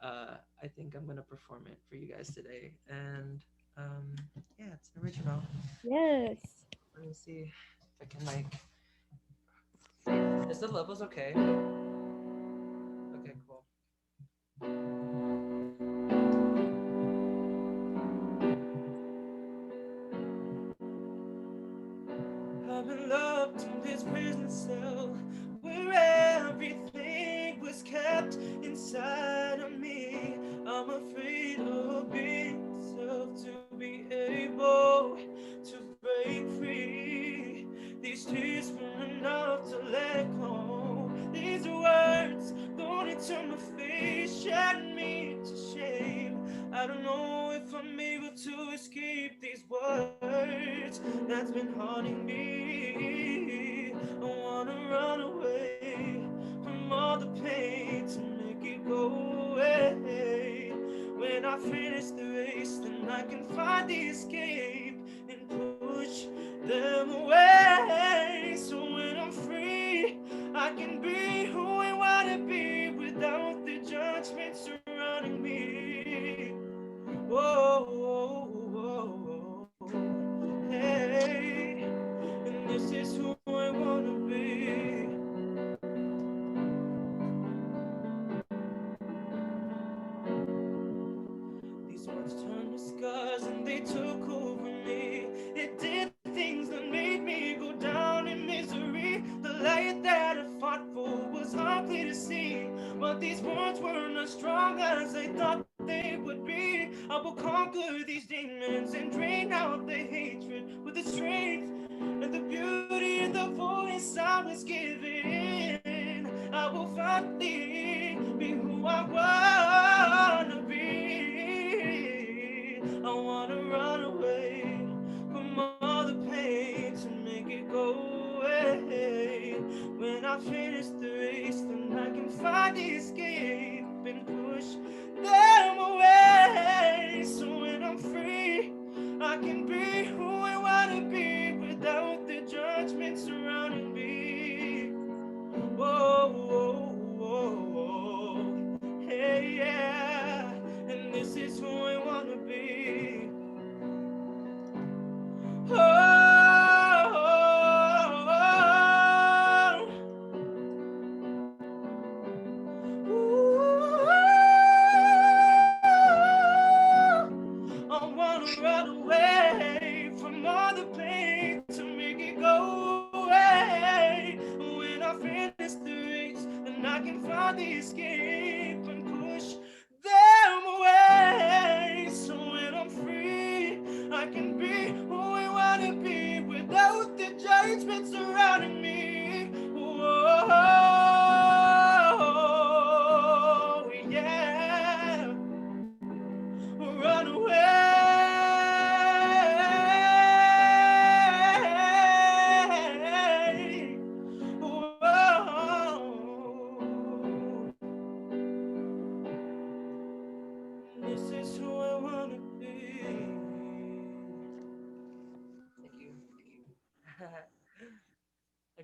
I think I'm gonna perform it for you guys today and um, yeah, it's an original. Yes. Let me see if I can like. Is the levels okay? Okay, cool. I've been locked in this prison cell where everything was kept inside of me. I'm afraid of being myself to be able to break free. These tears weren't enough to let go. These words going into my face, shattered me to shame. I don't know if I'm able to escape these words that's been haunting me. I wanna run away from all the pain to make it go away. When I finish the race, then I can find the escape and push them away. So when I'm free, I can be who I wanna be without the judgment surrounding me. Whoa, whoa, whoa, whoa. Hey, and this is who I wanna be. These words turned to scars and they took over me. It did things that made me go down in misery. The light that I fought for was ugly to see. But these words were not strong as I thought they would be. I will conquer these demons and drain out the hatred with the strength and the beauty and the voice I was given. I will finally be who I wanna be. I wanna run away from all the pain to make it go away. When I finish the race, then I can find the escape and push them away. So when I'm free, I can be who I wanna be without the judgment surrounding me. Whoa, whoa, whoa, whoa. Hey, yeah.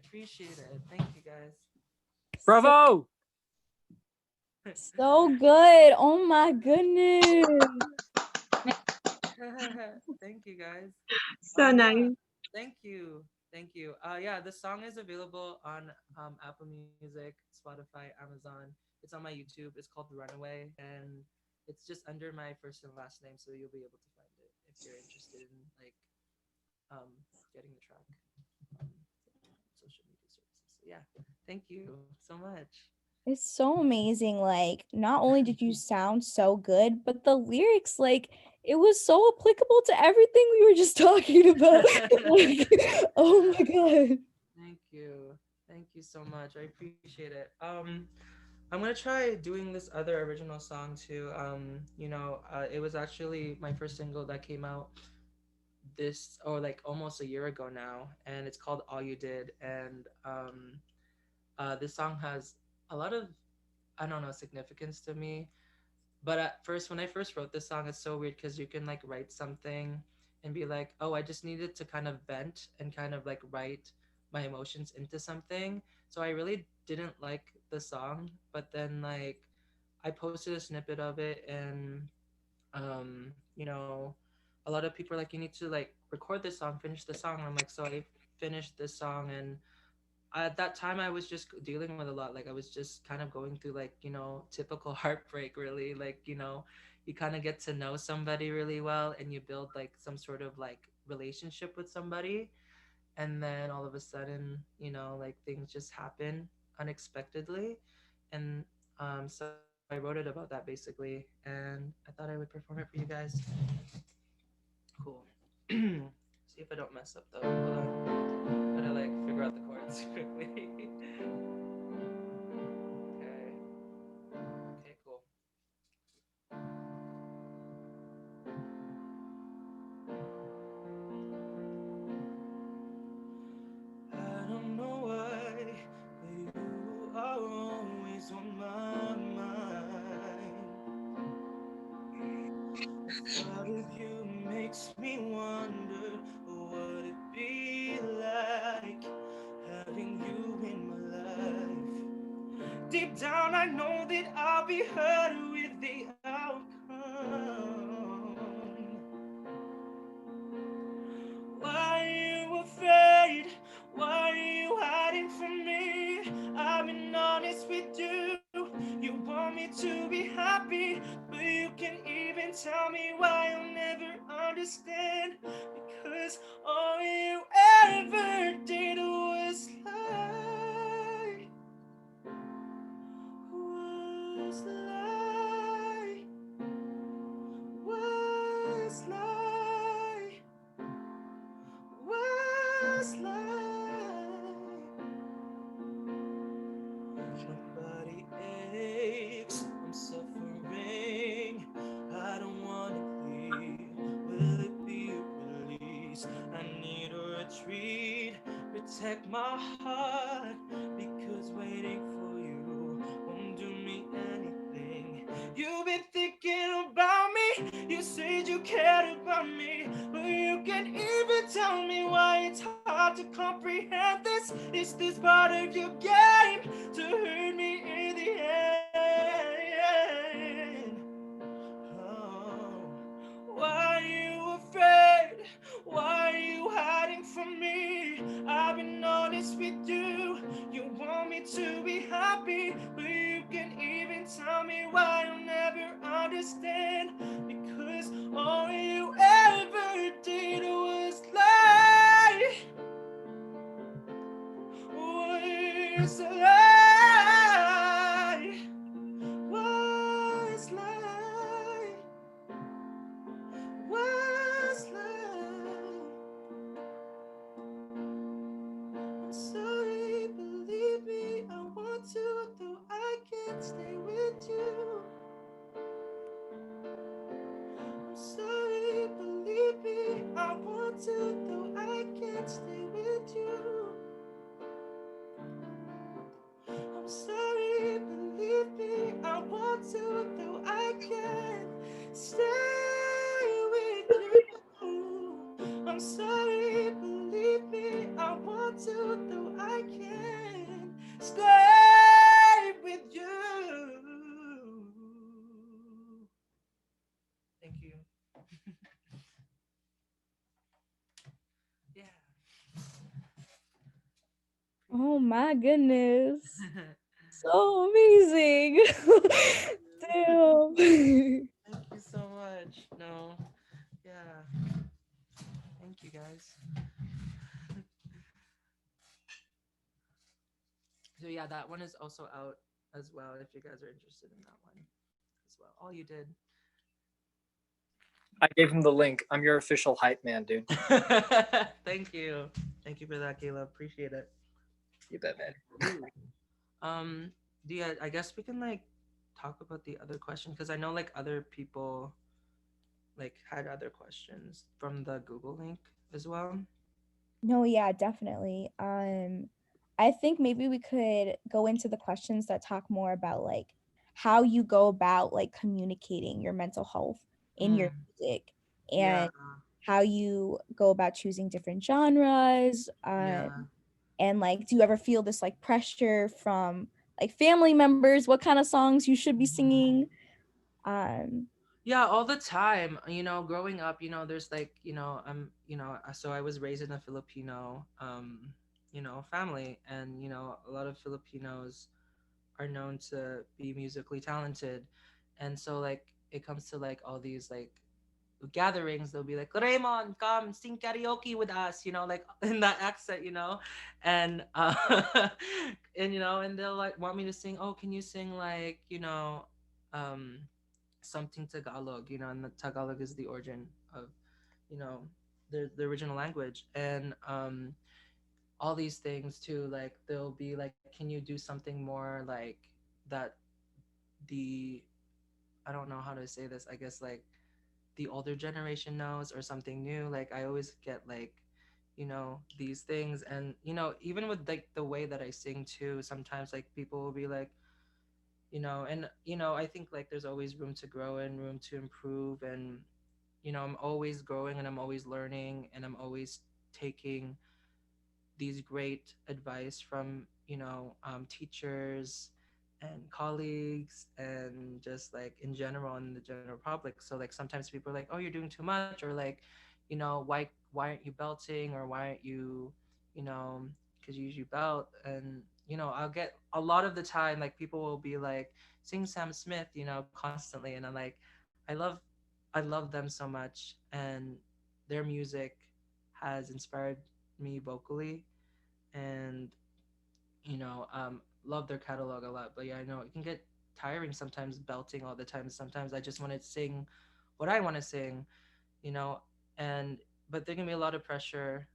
appreciate it. Thank you guys. Bravo! So good. Oh my goodness. Thank you guys. So Yeah, nice. thank you. Thank you. Yeah, the song is available on Apple Music, Spotify, Amazon. It's on my YouTube. It's called Runaway, and it's just under my first and last name, so you'll be able to find it if you're interested in like getting the track on social media services. So yeah, thank you so much. It's so amazing. Like, not only did you sound so good, but the lyrics, like, it was so applicable to everything we were just talking about. Like, oh my god. Thank you. Thank you so much. I appreciate it. I'm gonna try doing this other original song too. It was actually my first single that came out this or like almost a year ago now, and it's called All You Did. And this song has a lot of, I don't know, significance to me. But at first, when I first wrote this song, it's so weird because you can like write something and be like, oh, I just needed to kind of vent and kind of like write my emotions into something. So I really didn't like the song, but then like I posted a snippet of it, and you know, a lot of people are like, you need to like record this song, finish the song. And I'm like, so I finished this song, and at that time I was just dealing with a lot. Like I was just kind of going through like, typical heartbreak, really. Like, you kind of get to know somebody really well, and you build like some sort of like relationship with somebody, and then all of a sudden, like things just happen unexpectedly. And so I wrote it about that basically, and I thought I would perform it for you guys. Cool. See if I don't mess up though. Hold on. Gotta like figure out the chords quickly. Okay. Okay, cool. I don't know why, but you are always on my mind. The thought of you makes me wonder what it'd be like having you in my life. Deep down, I know that I'll be hurt with the outcome. Why are you afraid? Why are you hiding from me? I've been honest with you. You want me to be happy, but you can even tell me why I'll never understand. Because all you ever did was lie. Was lie. Was lie. Was lie. My body aches, I'm suffering. I don't wanna leave. Will it be a release? I need a retreat. Protect my heart, because waiting for you won't do me anything. You've been thinking about me. You said you cared about me, but you can't even tell me why it's hard to comprehend this. Is this part of your game to hurt me in the end? Oh, why are you afraid? Why are you hiding from me? I've been honest with you. You want me to be happy, but you can even tell me why I'll never understand. Because all you ever did was lie. Was lie. Was lie. Was lie. I'm sorry, believe me, I want to, though I can't stay with you. I'm sorry, believe me, I want to, though I can't stay with you. Yeah. Oh my goodness. So amazing. Damn. Thank you so much. No. Yeah. Thank you guys. So yeah, that one is also out as well if you guys are interested in that one as well. Oh, you did. I gave him the link. I'm your official hype man, dude. Thank you. Thank you for that, Caleb. Appreciate it. You bet, man. Ooh. Um, yeah, I guess we can like talk about the other question because I know like other people like had other questions from the Google link as well. No, yeah, definitely. I think maybe we could go into the questions that talk more about like how you go about like communicating your mental health in your Mm, music yeah, and how you go about choosing different genres. yeah. And like, do you ever feel this like pressure from like family members? What kind of songs you should be Mhm. singing? Um, Yeah, all the time. Growing up, there's like, so I was raised in a Filipino, family, and a lot of Filipinos are known to be musically talented, and so like it comes to like all these like gatherings, they'll be like, Raymond, come sing karaoke with us, like in that accent, and and they'll like want me to sing. Oh, can you sing like um something Tagalog, and the Tagalog is the origin of, you know, the original language. And all these things too, like they'll be like, can you do something more like that the I don't know how to say this, I guess like the older generation knows or something new. Like I always get like, these things. And even with like the way that I sing too, sometimes like people will be like, and I think like there's always room to grow and room to improve. And I'm always growing and I'm always learning and I'm always taking these great advice from teachers and colleagues and just like in general in the general public. So like sometimes people are like, oh, you're doing too much, or like, why aren't you belting, or why aren't you, you know because you usually belt. And I'll get a lot of the time like people will be like, sing Sam Smith, constantly. And I'm like, I love them so much, and their music has inspired me vocally. And love their catalog a lot. But yeah, I know it can get tiring sometimes belting all the time. Sometimes I just want to sing what I want to sing, you know and but there can be a lot of pressure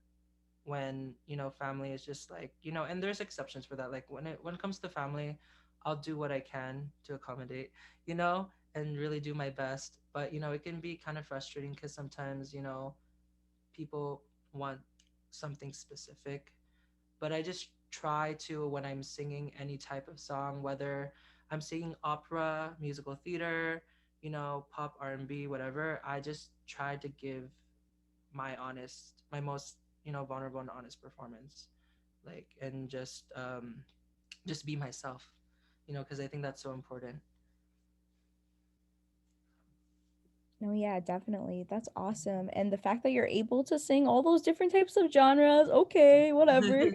when family is just like, and there's exceptions for that. Like when it comes to family, I'll do what I can to accommodate, and really do my best. But it can be kind of frustrating because sometimes people want something specific. But I just try to, when I'm singing any type of song, whether I'm singing opera, musical theater, pop, R&B, whatever, I just try to give my most, vulnerable and honest performance, like, and just be myself, because I think that's so important. no, yeah, definitely. That's awesome. And the fact that you're able to sing all those different types of genres, okay, whatever.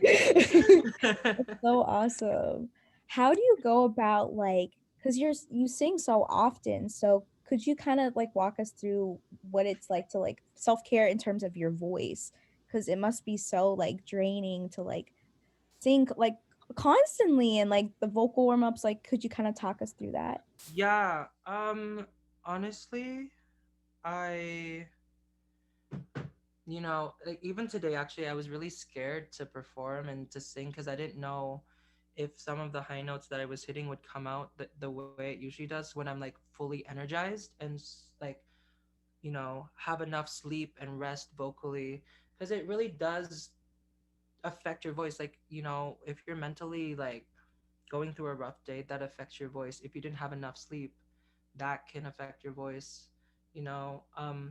That's so awesome. How do you go about like, because you sing so often, so could you kind of like walk us through what it's like to like self-care in terms of your voice? Because it must be so like draining to like sing like constantly, and like the vocal warm-ups, like could you kind of talk us through that? Yeah, honestly, I like even today, actually, I was really scared to perform and to sing because I didn't know if some of the high notes that I was hitting would come out the way it usually does when I'm like fully energized and like have enough sleep and rest vocally, because it really does affect your voice. Like if you're mentally like going through a rough day, that affects your voice. If you didn't have enough sleep, that can affect your voice.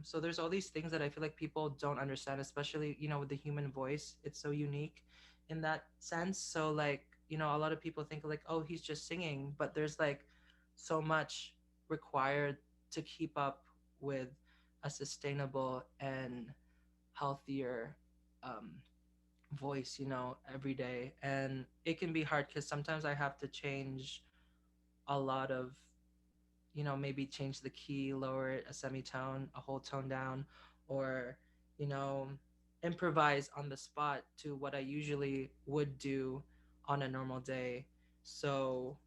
So there's all these things that I feel like people don't understand, especially with the human voice. It's so unique in that sense. So like a lot of people think like, oh, he's just singing, but there's like so much required to keep up with a sustainable and healthier um, voice, every day. And it can be hard because sometimes I have to change a lot of, maybe change the key, lower it a semitone, a whole tone down, or, you know, improvise on the spot to what I usually would do on a normal day. So,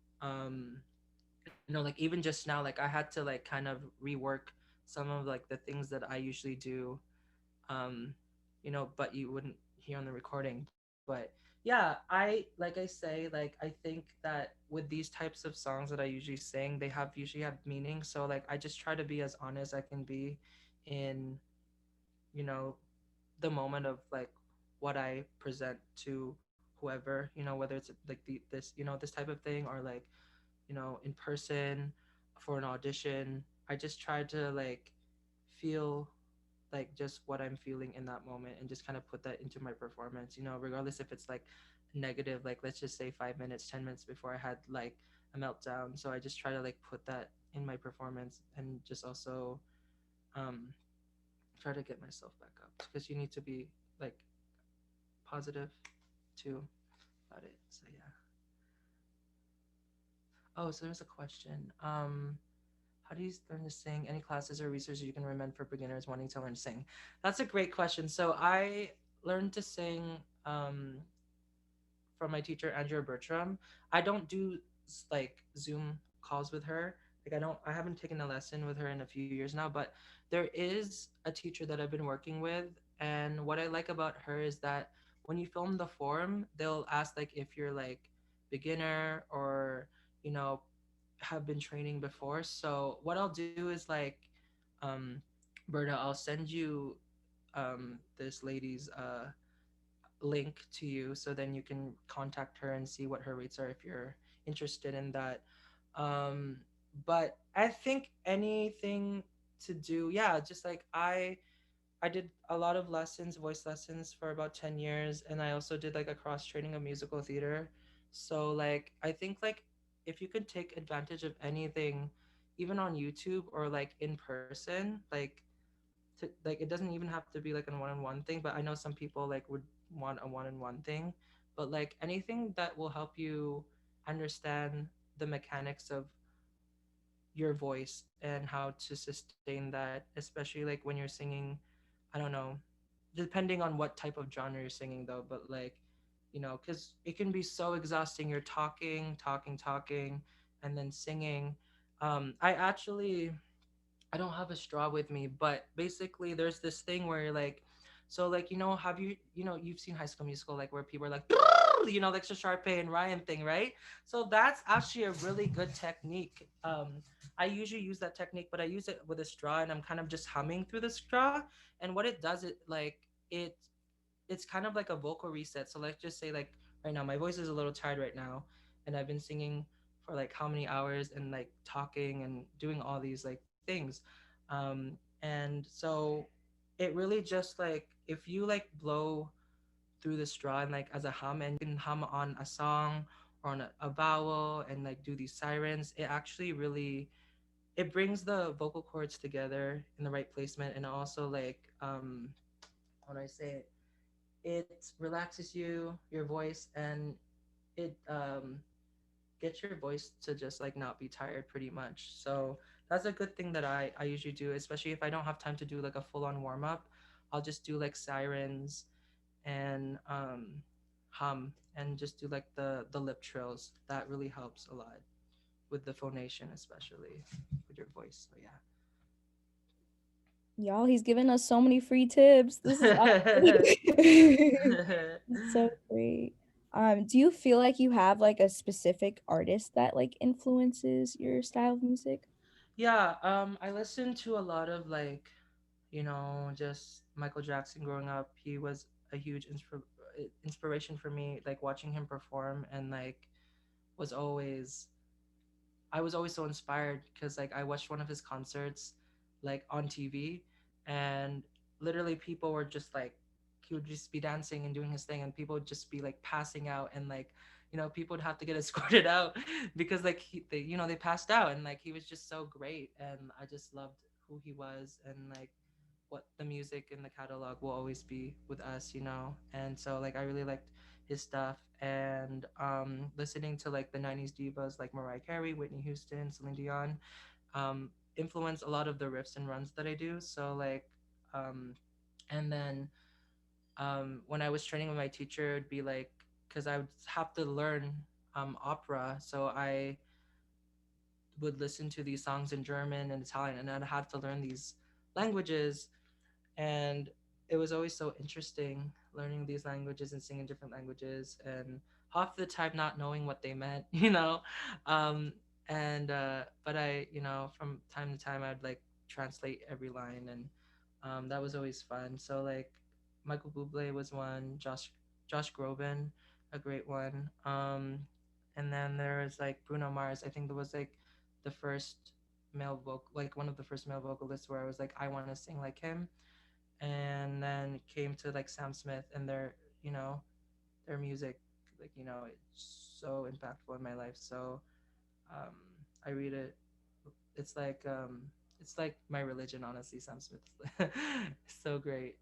like even just now, like I had to like kind of rework some of like the things that I usually do, um, but you wouldn't hear on the recording. But yeah, like I say, like I think that with these types of songs that I usually sing, they have usually have meaning. So like I just try to be as honest I can be in, you know, the moment of like what I present to whoever, whether it's like this, this type of thing, or like, in person for an audition. I just try to like feel like just what I'm feeling in that moment and just kind of put that into my performance, regardless if it's like negative, like let's just say 5 minutes, 10 minutes before I had like a meltdown. So I just try to like put that in my performance and just also um, try to get myself back up because you need to be like positive too about it. So yeah. Oh, so there's a question. How do you learn to sing? Any classes or resources you can recommend for beginners wanting to learn to sing? That's a great question. So I learned to sing from my teacher Andrea Bertram. I don't do like Zoom calls with her. Like I haven't taken a lesson with her in a few years now, but there is a teacher that I've been working with, and what I like about her is that when you film the form, they'll ask like if you're like beginner or you know have been training before. So what I'll do is like, um, Berta, I'll send you this lady's link to you, so then you can contact her and see what her rates are if you're interested in that. Um, but I think anything to do, yeah, just like I did a lot of lessons, voice lessons for about 10 years, and I also did like a cross training of musical theater. So like I think like if you could take advantage of anything, even on YouTube or like in person, like it doesn't even have to be like a one-on-one thing, but I know some people like would want a one-on-one thing, but like anything that will help you understand the mechanics of your voice and how to sustain that, especially like when you're singing, I don't know, depending on what type of genre you're singing though, but like, because it can be so exhausting. You're talking, and then singing. I actually I don't have a straw with me, but basically there's this thing where you're like, so like have you've seen High School Musical, like where people are like, like the Sharpay and Ryan thing, right? So that's actually a really good technique. I usually use that technique, but I use it with a straw, and I'm kind of just humming through the straw. And what it does, it it's kind of like a vocal reset. So let's just say like right now my voice is a little tired right now, and I've been singing for like how many hours and like talking and doing all these like things. And so it really just like if you like blow through the straw and like as a hum, and you can hum on a song or on a vowel and like do these sirens, it actually really it brings the vocal cords together in the right placement, and also like how do I say it, it relaxes your voice, and it gets your voice to just like not be tired pretty much. So that's a good thing that I usually do, especially if I don't have time to do like a full-on warm-up. I'll just do like sirens and hum and just do like the lip trills. That really helps a lot with the phonation, especially with your voice. So Y'all, he's giving us so many free tips. This is awesome. yeah. It's so great. Do you feel like you have like a specific artist that like influences your style of music? Yeah, I listened to a lot of like, just Michael Jackson growing up. He was a huge inspiration for me, like watching him perform, and like was always I was always so inspired because like I watched one of his concerts like on TV, and literally people were just like he would just be dancing and doing his thing, and people would just be like passing out, and like people would have to get escorted out because like they passed out, and like he was just so great, and I just loved who he was, and like what the music in the catalog will always be with us, you know. And so like I really liked his stuff, and listening to like the 90s divas like Mariah Carey, Whitney Houston, Celine Dion, influence a lot of the riffs and runs that I do. So like um and then when I was training with my teacher, it'd be like, because I would have to learn opera, so I would listen to these songs in German and Italian, and I'd have to learn these languages. And it was always so interesting learning these languages and singing different languages, and half the time not knowing what they meant, you know. um and but I, you know, from time to time I'd like translate every line, and that was always fun. So like Michael Bublé was one, Josh Groban, a great one. And then there was like Bruno Mars. I think that was like the first male vocal, like one of the first male vocalists where I was like, I want to sing like him. And then it came to like Sam Smith and their, you know, their music, like, you know, it's so impactful in my life. So um I read it. It's like my religion, honestly. Sam Smith so great.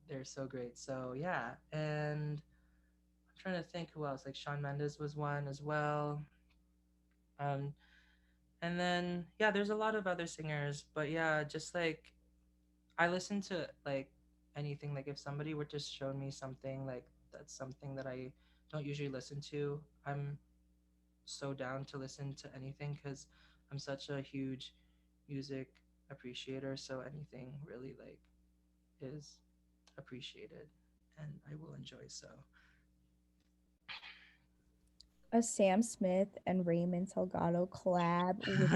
They're so great. So yeah. And I'm trying to think who else. Like Shawn Mendes was one as well. um and then yeah, there's a lot of other singers, but yeah, just like I listen to like anything. Like if somebody were to show me something like that's something that I don't usually listen to, I'm so down to listen to anything because I'm such a huge music appreciator. So anything really like is appreciated and I will enjoy. So A Sam Smith and Raymond Salgado collab would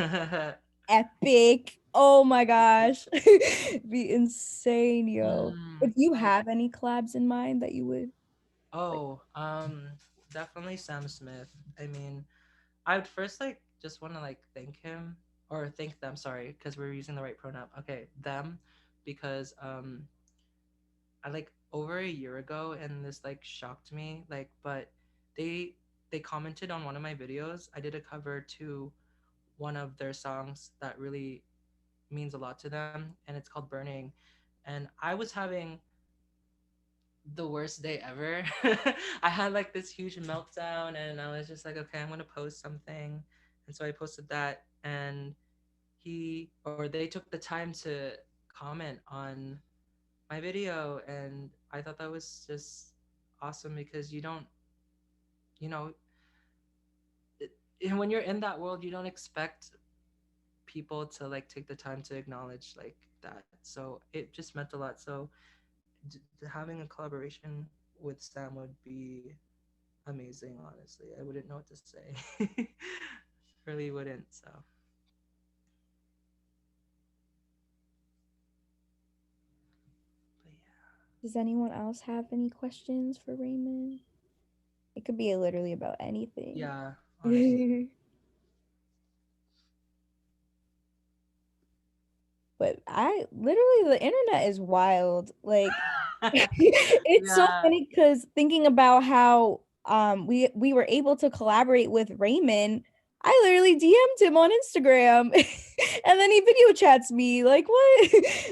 epic. Oh my gosh. Be insane, yo. mm, If you like have any collabs in mind that you would like, oh definitely Sam Smith. I mean, I would first like just want to like thank him or thank them, sorry, because we're using the right pronoun. Okay, them, because I like over a year ago, and this like shocked me, like, but they they commented on one of my videos. I did a cover to one of their songs that really means a lot to them, and it's called Burning. And I was having the worst day ever. I had like this huge meltdown, and I was just like, okay, I'm gonna post something. And so I posted that, and they took the time to comment on my video, and I thought that was just awesome because you don't, you know, when you're in that world, you don't expect people to like take the time to acknowledge like that. So it just meant a lot. So having a collaboration with Sam would be amazing. Honestly, I wouldn't know what to say. Really wouldn't. So, but does anyone else have any questions for Raymond? It could be literally about anything. yeah, honestly. But I literally the internet is wild. Like it's so Yeah. funny because thinking about how we were able to collaborate with Raymond, I literally DM'd him on Instagram and then he video chats me. Like what?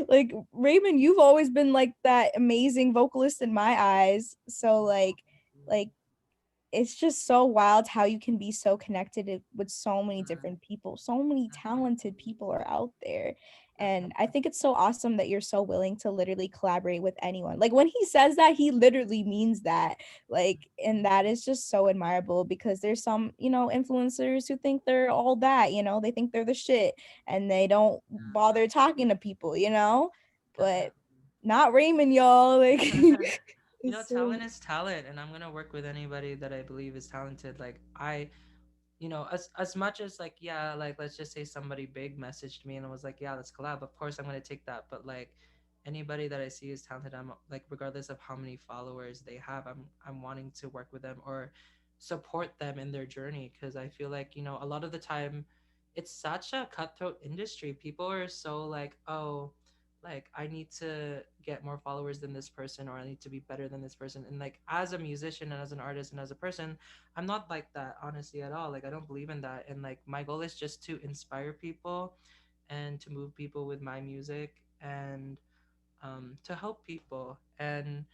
Like Raymond, you've always been like that amazing vocalist in my eyes. So like it's just so wild how you can be so connected with so many different people. So many talented people are out there. And I think it's so awesome that you're so willing to literally collaborate with anyone. Like when he says that, he literally means that. Like, and that is just so admirable because there's some, you know, influencers who think they're all that, you know, they think they're the shit and they don't bother talking to people, you know? But not Raymond, y'all. Like You know, it's so talent is talent, and I'm gonna work with anybody that I believe is talented. Like I, you know, as much as like, yeah, like let's just say somebody big messaged me and was like, yeah, let's collab. Of course, I'm gonna take that. But like anybody that I see is talented, I'm like, regardless of how many followers they have, I'm wanting to work with them or support them in their journey because I feel like, you know, a lot of the time it's such a cutthroat industry. People are so like, oh, like I need to get more followers than this person or I need to be better than this person. And like as a musician and as an artist and as a person, I'm not like that honestly at all. Like I don't believe in that. And like my goal is just to inspire people and to move people with my music, and to help people. And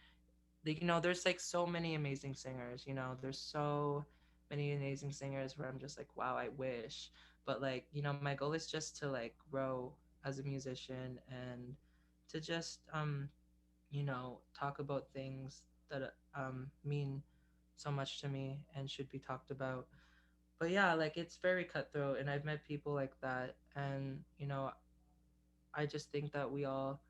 like, there's like so many amazing singers. There's so many amazing singers where I'm just like, wow, I wish. But like, my goal is just to like grow as a musician, and to just talk about things that mean so much to me and should be talked about. But yeah, like, it's very cutthroat, and I've met people like that. And I just think that we all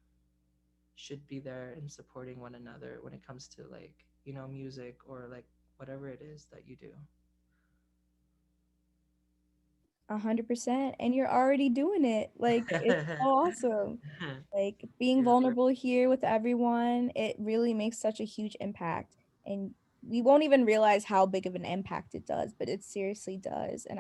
should be there and supporting one another when it comes to like, music, or like whatever it is that you do. 100%. And you're already doing it. Like, it's so awesome. Like, being You're vulnerable here with everyone, it really makes such a huge impact. And we won't even realize how big of an impact it does, but it seriously does. And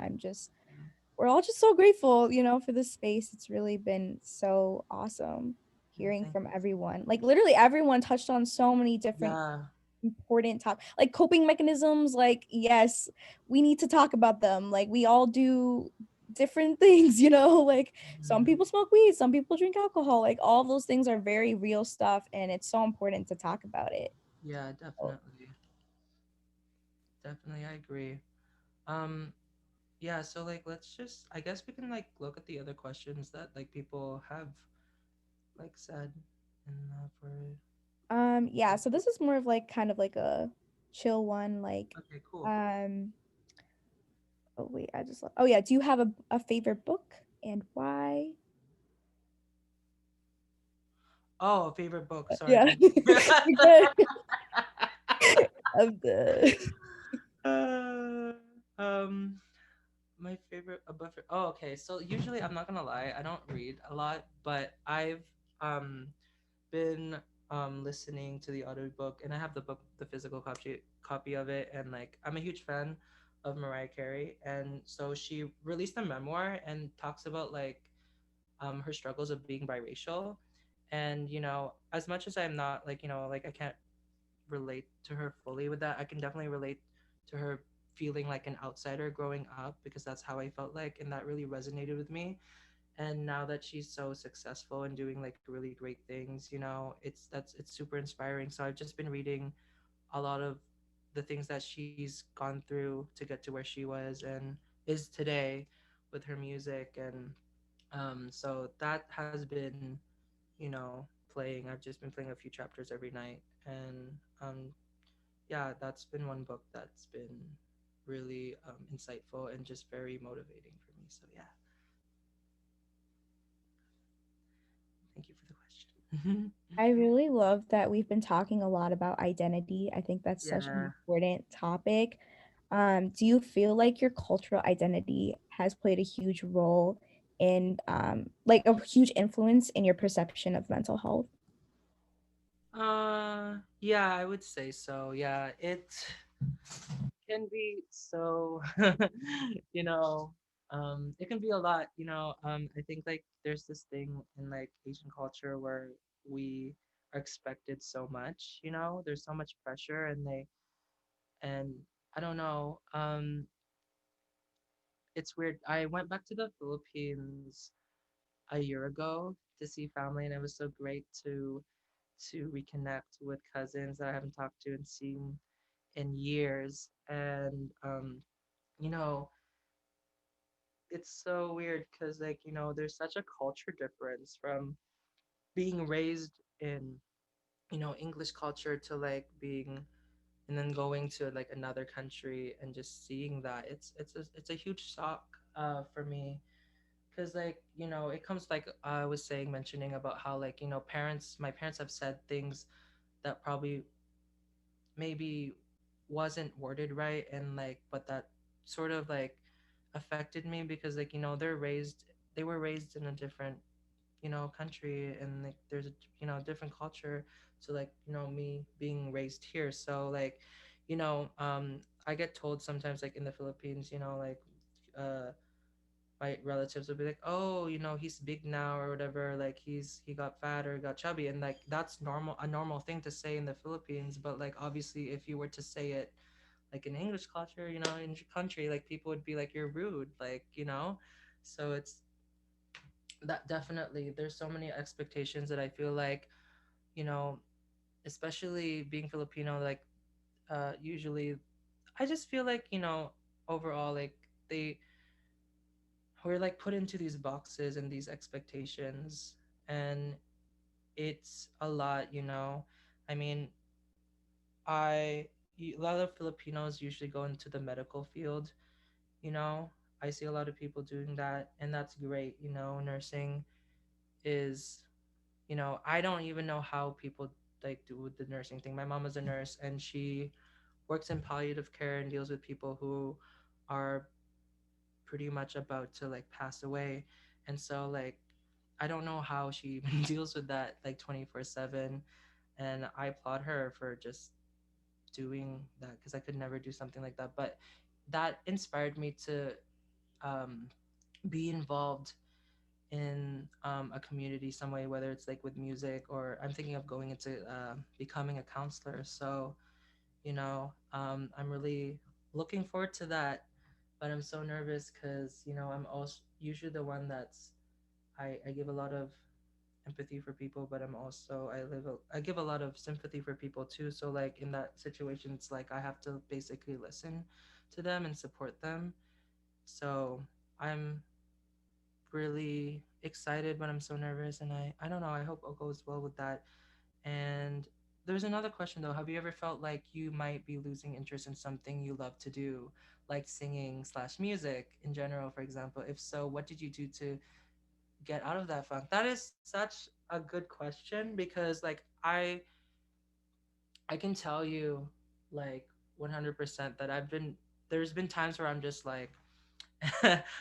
we're all just so grateful, for this space. It's really been so awesome yeah, hearing thank from you. everyone. Like, literally, everyone touched on so many different Yeah, important top like coping mechanisms. Like, yes, we need to talk about them. Like, we all do different things, like some mhm, people smoke weed, some people drink alcohol. Like, all those things are very real stuff, and it's so important to talk about it. yeah, So, definitely, I agree. um yeah, so like, let's just, I guess we can like look at the other questions that like people have like said, and for yeah, so this is more of like kind of like a chill one, like, okay, cool. um oh wait, oh yeah, do you have a favorite book and why? Oh, favorite book, sorry. Yeah. You're good. I'm good. uh, um my favorite a buffer. Oh, okay. So usually, I'm not gonna lie, I don't read a lot, but I've um been listening to the audiobook, and I have the book, the physical copy of it. And like, I'm a huge fan of Mariah Carey, and so she released a memoir and talks about like her struggles of being biracial. And as much as I'm not like, like, I can't relate to her fully with that, I can definitely relate to her feeling like an outsider growing up, because that's how I felt like, and that really resonated with me. And now that she's so successful and doing like really great things, it's super inspiring. So I've just been reading a lot of the things that she's gone through to get to where she was and is today with her music. And so that has been, playing. I've just been playing a few chapters every night. And yeah, that's been one book that's been really insightful and just very motivating for me. So yeah, thank you for the question. I really love that we've been talking a lot about identity. I think that's such an Yeah. important topic. Do you feel like your cultural identity has played a huge role in, like, a huge influence in your perception of mental health? Yeah, I would say so. Yeah, it can be so, you know, it can be a lot, I think like there's this thing in like Asian culture where we are expected so much, there's so much pressure, and I don't know, it's weird. I went back to the Philippines a year ago to see family, and it was so great to reconnect with cousins that I haven't talked to and seen in years. And you know, it's so weird because like, there's such a culture difference from being raised in, English culture to like being, and then going to like another country and just seeing that. It's a huge shock for me, because like, it comes like I was saying, mentioning about how like, my parents have said things that probably maybe wasn't worded right, and like, but that sort of like affected me, because like, they were raised in a different, country, and like there's a, different culture to like, me being raised here. So like, I get told sometimes like in the Philippines, like, uh my relatives would be like, oh, he's big now or whatever, like he got fat or got chubby, and like that's normal, a normal thing to say in the Philippines. But like, obviously, if you were to say it like in English culture, in your country, like people would be like, you're rude, like, so that definitely there's so many expectations that I feel like, you know, especially being Filipino, like usually I just feel like, overall like they we're like put into these boxes and these expectations, and it's a lot, I mean, a lot of Filipinos usually go into the medical field, you know. I see a lot of people doing that, and that's great, nursing is, I don't even know how people like do the nursing thing. My mom is a nurse, and she works in palliative care and deals with people who are pretty much about to like pass away. And so like I don't know how she even deals with that like 24/7, and I applaud her for just doing that because I could never do something like that. But that inspired me to um, be involved in a community some way, whether it's like with music, or I'm thinking of going into becoming a counselor. So I'm really looking forward to that, but I'm so nervous because I'm also usually the one that's I give a lot of empathy for people, but I give a lot of sympathy for people too. So like in that situation, it's like I have to basically listen to them and support them. So I'm really excited, but I'm so nervous, and I don't know. I hope it goes well with that. And there's another question though. Have you ever felt like you might be losing interest in something you love to do, like singing slash music in general, for example? If so, what did you do to get out of that funk? That is such a good question because like I can tell you like 100% that there's been times where I'm just like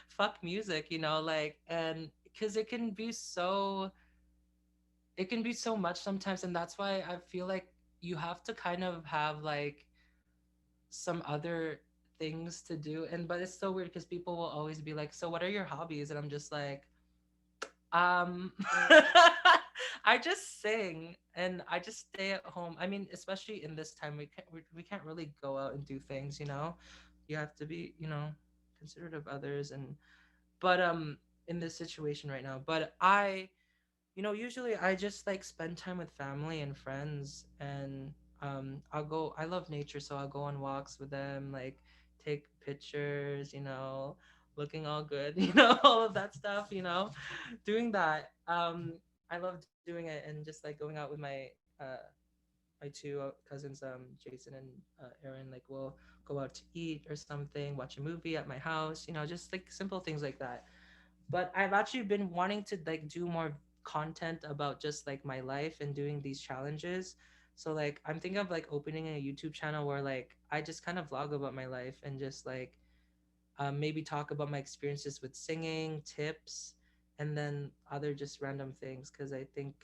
fuck music, like, and because it can be so much sometimes, and that's why I feel like you have to kind of have like some other things to do. And but it's so weird because people will always be like, so what are your hobbies? And I'm just like, um I just sing and I just stay at home. I mean, especially in this time, we can't really go out and do things, you have to be, considerate of others. And but in this situation right now, but usually I just like spend time with family and friends, and I love nature, so I'll go on walks with them, like take pictures, looking all good, all of that stuff, doing that. I love doing it, and just like going out with my two cousins, Jason and Aaron, like we'll go out to eat or something, watch a movie at my house, just like simple things like that. But I've actually been wanting to like do more content about just like my life and doing these challenges. So like I'm thinking of like opening a YouTube channel where like I just kind of vlog about my life and just like maybe talk about my experiences with singing, tips, and then other just random things. Because I think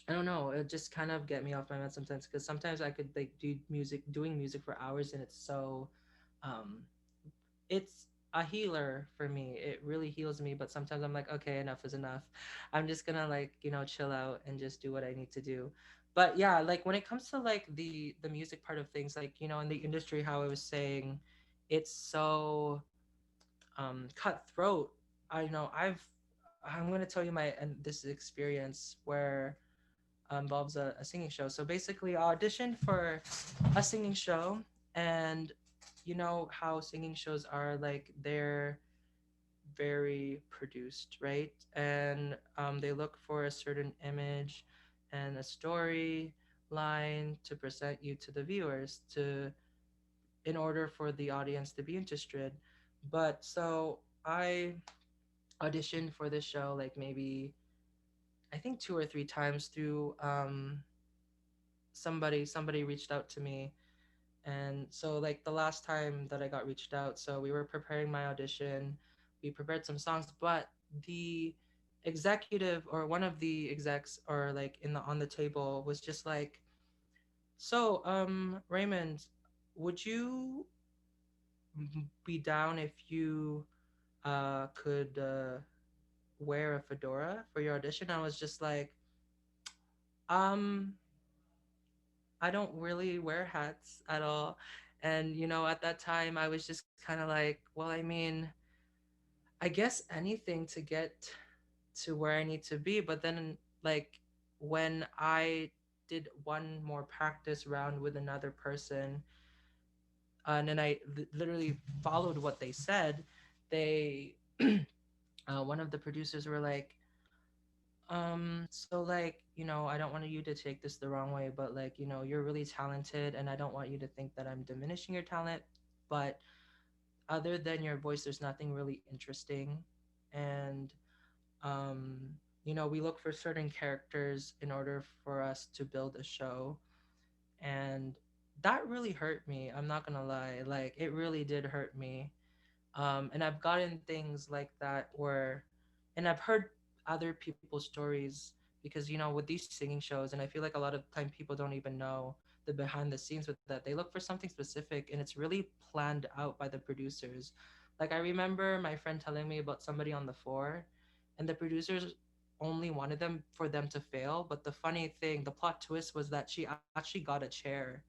I don't know, it just kind of get me off my mat sometimes. Because sometimes I could like doing music for hours, and um, it's a healer for me. It really heals me, but sometimes I'm like, okay, enough is enough. I'm just gonna like, chill out and just do what I need to do. But yeah, like when it comes to like the music part of things, like, in the industry, how I was saying, it's so cutthroat. I'm gonna tell you my and this experience where involves a singing show. So basically I auditioned for a singing show, and you know how singing shows are, like they're very produced, right? And they look for a certain image and a story line to present you to the viewers to in order for the audience to be interested. But so I auditioned for this show like maybe I think 2 or 3 times through somebody reached out to me. And so like the last time that I got reached out, so we were preparing my audition, we prepared some songs, but the executive or one of the execs or like in the on the table was just like, so Raymond, would you be down if you could wear a fedora for your audition? I was just like, um I don't really wear hats at all. And, at that time, I was just kind of like, well, I mean, I guess anything to get. to where I need to be. But then, like, when I did one more practice round with another person, and then I literally followed what they said, they, one of the producers were like, so like, I don't want you to take this the wrong way, but like, you're really talented, and I don't want you to think that I'm diminishing your talent, but other than your voice, there's nothing really interesting. And um we look for certain characters in order for us to build a show, and that really hurt me. I'm not gonna lie, like it really did hurt me. And I've gotten things like that where, and I've heard other people's stories, because with these singing shows, and I feel like a lot of time people don't even know the behind the scenes with that. They look for something specific, and it's really planned out by the producers. Like I remember my friend telling me about somebody on the floor, and the producers only wanted them for them to fail. But the funny thing, the plot twist was that she actually got a chair.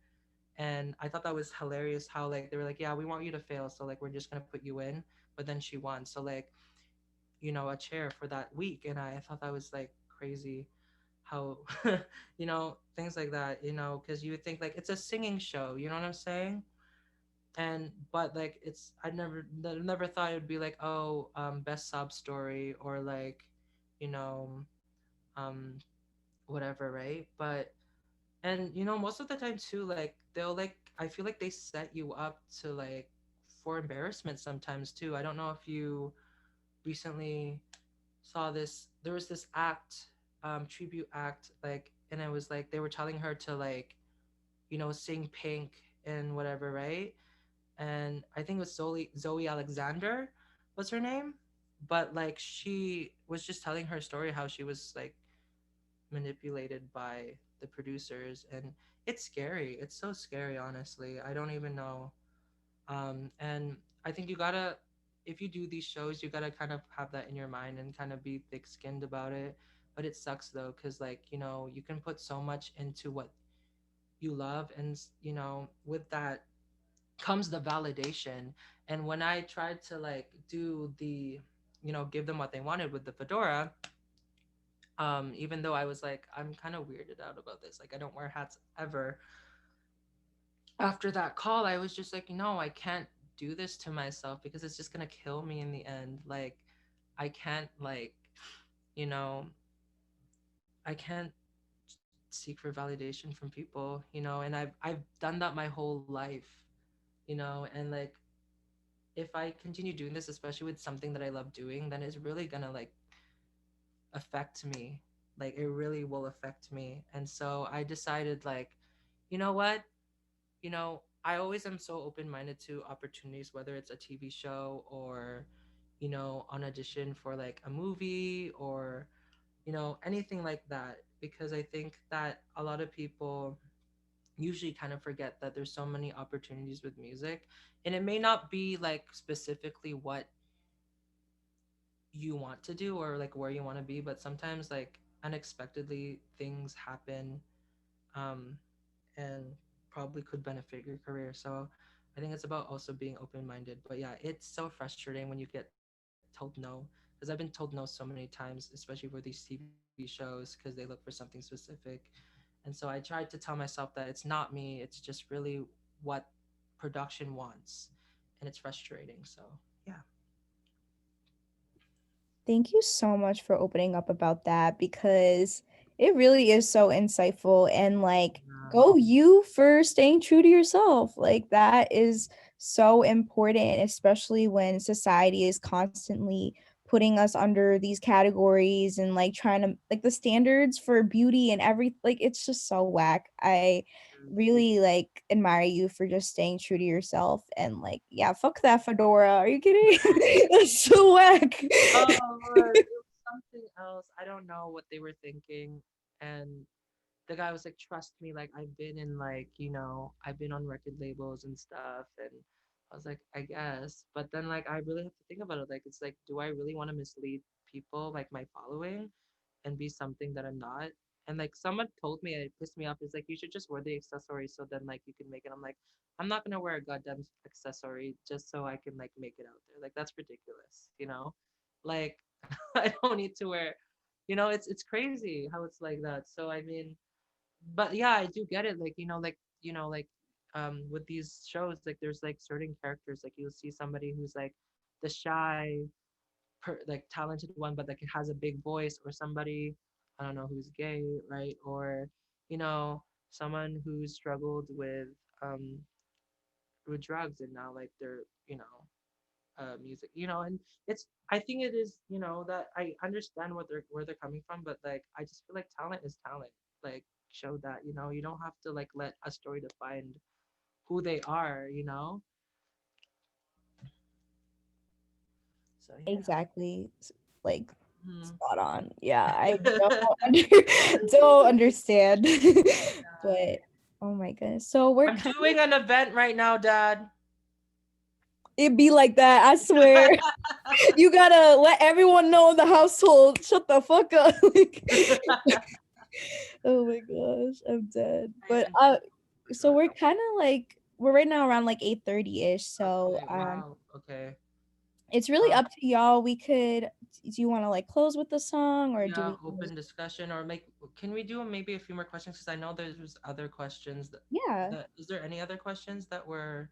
And I thought that was hilarious how like they were like, yeah, we want you to fail, so like we're just gonna put you in. But then she won, so like, a chair for that week. And I thought that was like crazy how things like that, because you would think like it's a singing show, you know what I'm saying? And but like I never thought it would be like, oh, best sub story, or like, you know um whatever, right? But and most of the time too, like they'll like, I feel like they set you up to like for embarrassment sometimes too. I don't know if you recently saw this. There was this act, tribute act, like, and it was like they were telling her to like, sing Pink and whatever, right? And I think it was Zoe Alexander was her name. But like she was just telling her story, how she was like manipulated by the producers. And it's scary. It's so scary, honestly. I don't even know. And I think you gotta, if you do these shows, you gotta kind of have that in your mind and kind of be thick skinned about it. But it sucks though, because like, you can put so much into what you love, and with that comes the validation. And when I tried to like do the, give them what they wanted with the fedora, even though I was like, I'm kind of weirded out about this, like I don't wear hats ever. After that call, I was just like, no, I can't do this to myself, because it's just gonna kill me in the end. Like I can't, like, you know I can't seek for validation from people, and I've done that my whole life, and like, if I continue doing this, especially with something that I love doing, then it's really gonna like affect me. Like it really will affect me. And so I decided, like, you know what? I always am so open-minded to opportunities, whether it's a TV show or, on audition for like a movie, or, anything like that. Because I think that a lot of people usually kind of forget that there's so many opportunities with music, and it may not be like specifically what you want to do or like where you want to be, but sometimes like unexpectedly things happen, um and probably could benefit your career. So I think it's about also being open-minded. But yeah, it's so frustrating when you get told no, because I've been told no so many times, especially for these TV shows, because they look for something specific. And so I tried to tell myself that it's not me, it's just really what production wants. And it's frustrating. So yeah. Thank you so much for opening up about that, because it really is so insightful. And like, Yeah. go you for staying true to yourself. Like that is so important, especially when society is constantly putting us under these categories and like trying to like the standards for beauty and every like it's just so whack. I really like admire you for just staying true to yourself. And like, yeah, fuck that fedora. Are you kidding? That's so whack. Oh Lord, it was something else. I don't know what they were thinking. And the guy was like, trust me, like I've been in like, I've been on record labels and stuff. And I was like, I guess. But then like I really have to think about it. Like it's like, do I really want to mislead people, like my following, and be something that I'm not? And like someone told me, it pissed me off, is like, you should just wear the accessory so then like you can make it. I'm like, I'm not gonna wear a goddamn accessory just so I can like make it out there. Like that's ridiculous, you know? Like I don't need to wear, it's crazy how it's like that. So I mean, but yeah, I do get it. Like, with these shows, like there's like certain characters, like you'll see somebody who's like the shy, like talented one, but like it has a big voice, or somebody, I don't know, who's gay, right? Or, someone who struggled um with drugs, and now like they're, music, and I think it is, that I understand where they're coming from, but like I just feel like talent is talent. Like, show that, you don't have to like let a story define who they are. So yeah. Exactly. Like Mhm. spot on. Yeah, I don't don't understand. But oh my goodness. So we're I'm kind doing of an event right now, Dad. it be like that, I swear. You gotta let everyone know in the household. Shut the fuck up. Like, oh my gosh, I'm dead. I But even did. Oh my so God. we're kind of like we're right now around like 8:30 ish. So Okay. Wow. Okay. it's really Um. up to y'all. We could do you want to like close with the song or do Yeah. we Open discussion, or make. Can we do maybe a few more questions? Because I know there's other questions that. yeah, That is there any other questions that were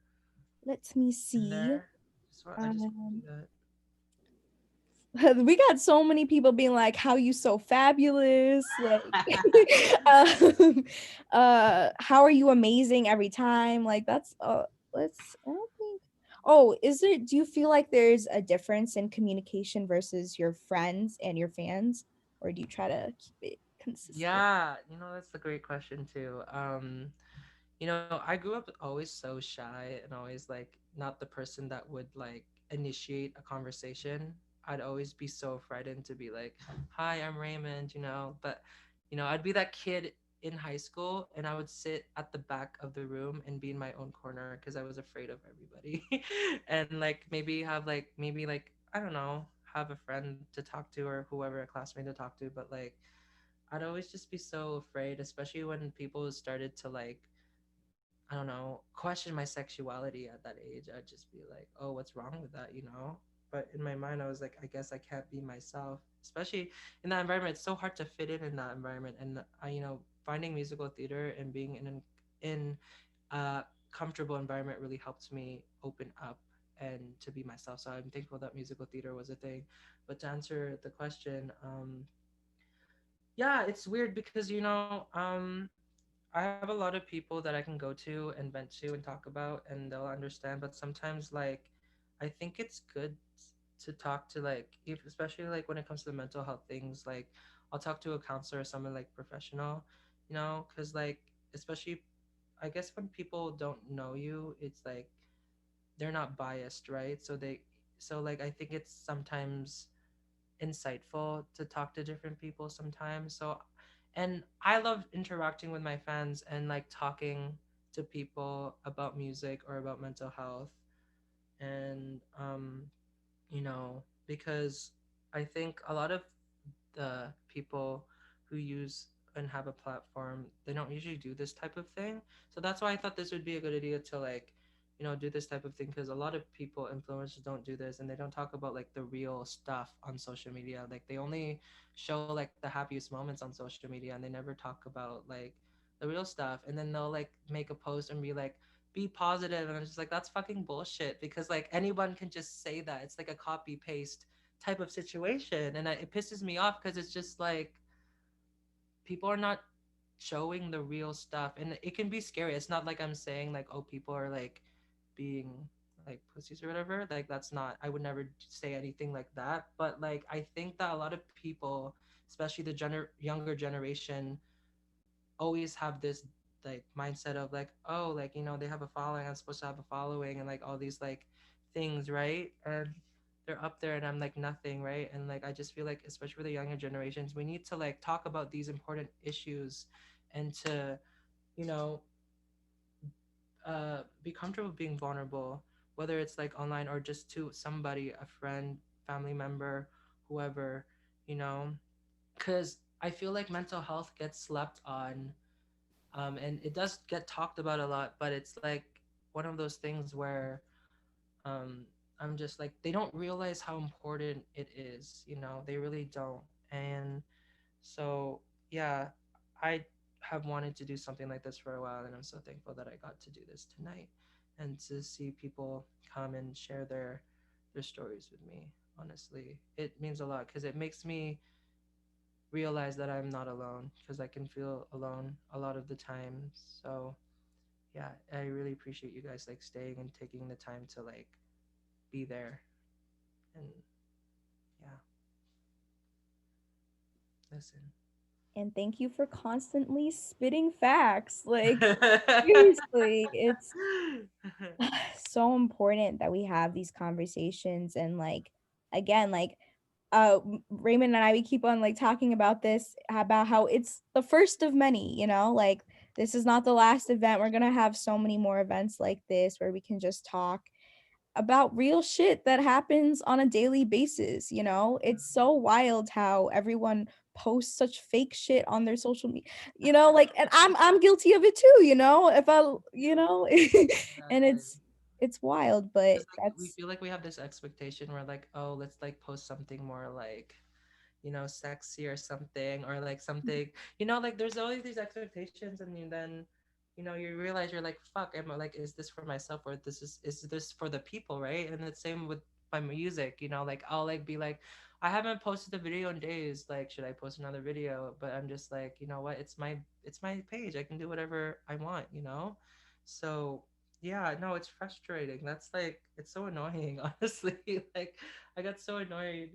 let me in see. there? So I just want to do Um that. we got so many people being like how you so fabulous like um, how are you amazing every time like that's let's I don't think oh is there do you feel like there's a difference in communication versus your friends and your fans or do you try to keep it consistent? Yeah, that's a great question too. I grew up always so shy and always like not the person that would like initiate a conversation. I'd always be so frightened to be like, "Hi, I'm Raymond," but I'd be that kid in high school, and I would sit at the back of the room and be in my own corner because I was afraid of everybody. And like maybe like I don't know, have a friend to talk to, or whoever, a classmate to talk to, but like I'd always just be so afraid, especially when people started to like, I don't know, question my sexuality at that age. I'd just be like, oh, what's wrong with that? But in my mind, I was like, I guess I can't be myself, especially in that environment. It's so hard to fit in that environment. And finding musical theater and being in a comfortable environment really helped me open up and to be myself. So I'm thankful that musical theater was a thing. But to answer the question, yeah, it's weird because I have a lot of people that I can go to and vent to and talk about, and they'll understand. But sometimes, like, I think it's good to talk to, like, if, especially like when it comes to the mental health things. Like, I'll talk to a counselor or someone like professional, because like, especially, I guess when people don't know you, it's like they're not biased, right? So like, I think it's sometimes insightful to talk to different people sometimes. So, and I love interacting with my fans and like talking to people about music or about mental health. And, because I think a lot of the people who use and have a platform, they don't usually do this type of thing. So that's why I thought this would be a good idea to like, do this type of thing, because a lot of people, influencers, don't do this, and they don't talk about like the real stuff on social media. Like they only show like the happiest moments on social media, and they never talk about like the real stuff. And then they'll like make a post and be like, be positive, and I'm just like, that's fucking bullshit, because like anyone can just say that. It's like a copy paste type of situation, and it pisses me off because it's just like people are not showing the real stuff, and it can be scary. It's not like I'm saying like, oh, people are like being like pussies or whatever. Like that's not, I would never say anything like that. But like I think that a lot of people, especially the younger generation, always have this like mindset of like, oh, like they have a following, I'm supposed to have a following, and like all these like things, right? And they're up there and I'm like nothing, right? And like I just feel like, especially for the younger generations, we need to like talk about these important issues, and to you know be comfortable being vulnerable, whether it's like online or just to somebody, a friend, family member, whoever, you know because I feel like mental health gets slept on, and it does get talked about a lot, but it's like one of those things where, um, I'm just like, they don't realize how important it is, they really don't. And so, yeah, I have wanted to do something like this for a while, and I'm so thankful that I got to do this tonight and to see people come and share their stories with me. Honestly, it means a lot because it makes me realize that I'm not alone, because I can feel alone a lot of the time. So, yeah, I really appreciate you guys like staying and taking the time to like be there and yeah, listen. And thank you for constantly spitting facts. Like, seriously, it's so important that we have these conversations. And like, again, like, Raymond and I, we keep on like talking about this, about how it's the first of many, like, this is not the last event. We're gonna have so many more events like this where we can just talk about real shit that happens on a daily basis. It's so wild how everyone posts such fake shit on their social media, like, and I'm guilty of it too, if I, and Exactly. it's wild, but Because like we that's feel like we have this expectation where like, oh, let's like post something more like, sexy or something, or like something, like there's always these expectations, and then, you realize you're like, fuck, am I like, is this for myself, or is this for the people, right? And the same with my music, like I'll like be like, I haven't posted a video in days, like should I post another video? But I'm just like, you know what, it's my page, I can do whatever I want. So yeah, no, it's frustrating. That's like, it's so annoying, honestly. Like, I got so annoyed.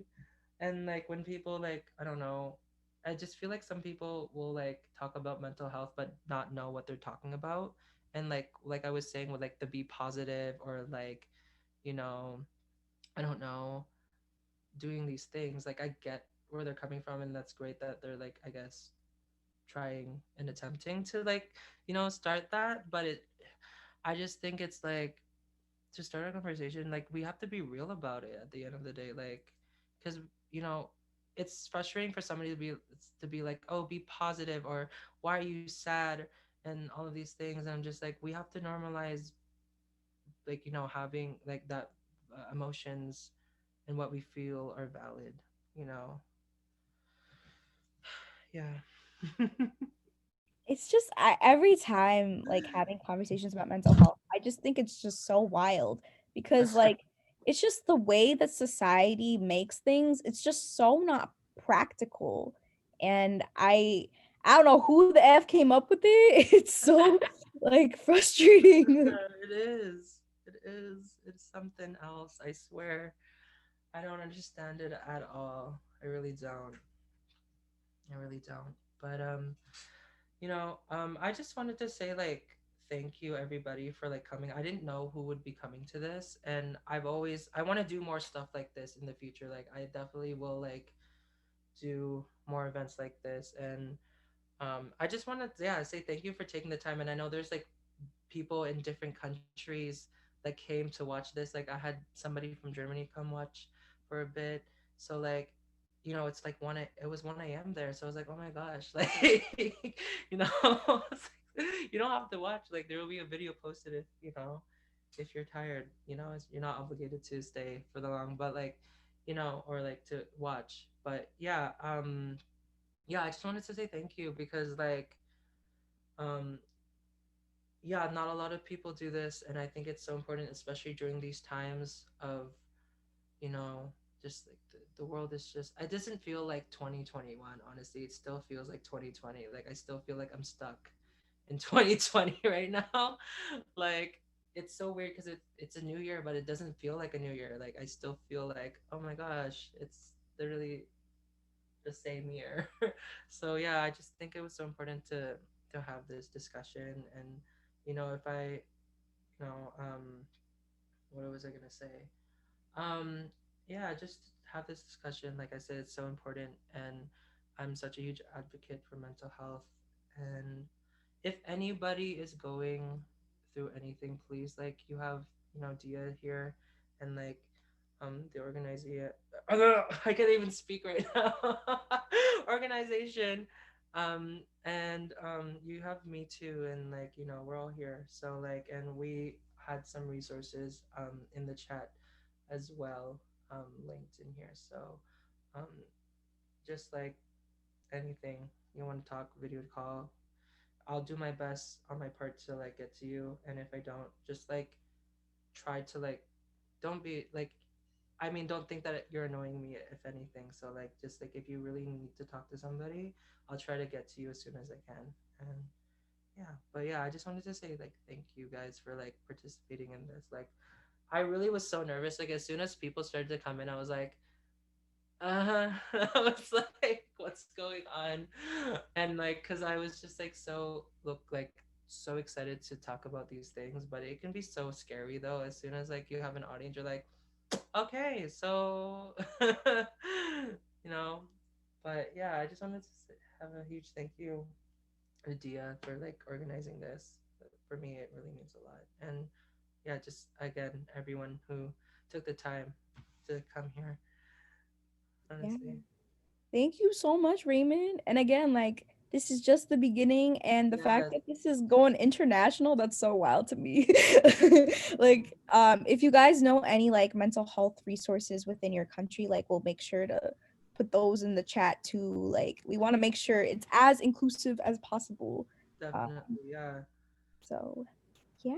And like when people like, I don't know, I just feel like some people will like talk about mental health but not know what they're talking about. And like I was saying with like the be positive, or like, you know I don't know, doing these things, like I get where they're coming from, and that's great that they're like, I guess, trying and attempting to like, start that. But I just think it's like, to start a conversation, like we have to be real about it at the end of the day, like, because, you know it's frustrating for somebody to be like, oh, be positive, or why are you sad, and all of these things. And I'm just like, we have to normalize, like, having like that, emotions and what we feel are valid, you know yeah. it's just every time like having conversations about mental health, I just think it's just so wild because like it's just the way that society makes things. It's just so not practical, and I don't know who the f came up with it. It's so like frustrating. It is. It's something else, I swear. I don't understand it at all. I really don't. I really don't. But I just wanted to say like, thank you everybody for like coming. I didn't know who would be coming to this, and I want to do more stuff like this in the future. Like I definitely will like do more events like this. And I just want to, yeah, say thank you for taking the time. And I know there's like people in different countries that came to watch this. Like I had somebody from Germany come watch for a bit. So like, it's like it was 1 a.m. there. So I was like, oh my gosh, like, it's like, you don't have to watch. Like there will be a video posted if you're tired. You're not obligated to stay for the long, but like, or like to watch. But yeah, yeah, I just wanted to say thank you because like, um yeah, not a lot of people do this, and I think it's so important, especially during these times of, you know just like the world is just, it doesn't feel like 2021. Honestly, it still feels like 2020. Like I still feel like I'm stuck in 2020 right now. Like it's so weird because it's a new year, but it doesn't feel like a new year. Like I still feel like, oh my gosh, it's literally the same year. So yeah, I just think it was so important to have this discussion. And if I, you know what was I gonna say, um yeah, just have this discussion. Like I said, it's so important, and I'm such a huge advocate for mental health. And if anybody is going through anything, please, like, you have, Dia here, and like, the organization, I can't even speak right now. Organization, and you have me too, and like, we're all here. So like, and we had some resources in the chat, as well, linked in here. So um, just like anything you want to talk, video call, I'll do my best on my part to like get to you. And if I don't, just like try to like don't be like I mean, don't think that you're annoying me if anything. So like just like if you really need to talk to somebody, I'll try to get to you as soon as I can. And yeah, but yeah, I just wanted to say like thank you guys for like participating in this. Like I really was so nervous. Like as soon as people started to come in, I was like, I was like, what's going on? And like, cause I was just like so excited to talk about these things, but it can be so scary though. As soon as like you have an audience, you're like, okay, so you know. But yeah, I just wanted to have a huge thank you, Adia, for like organizing this. For me, it really means a lot. And yeah, just again, everyone who took the time to come here. Yeah. Honestly, Thank you so much, Raymond. And again, like this is just the beginning, and the fact yes, that this is going international, that's so wild to me. Like, if you guys know any like mental health resources within your country, like we'll make sure to put those in the chat too. Like, we want to make sure it's as inclusive as possible. Uh, definitely, yeah. so yeah,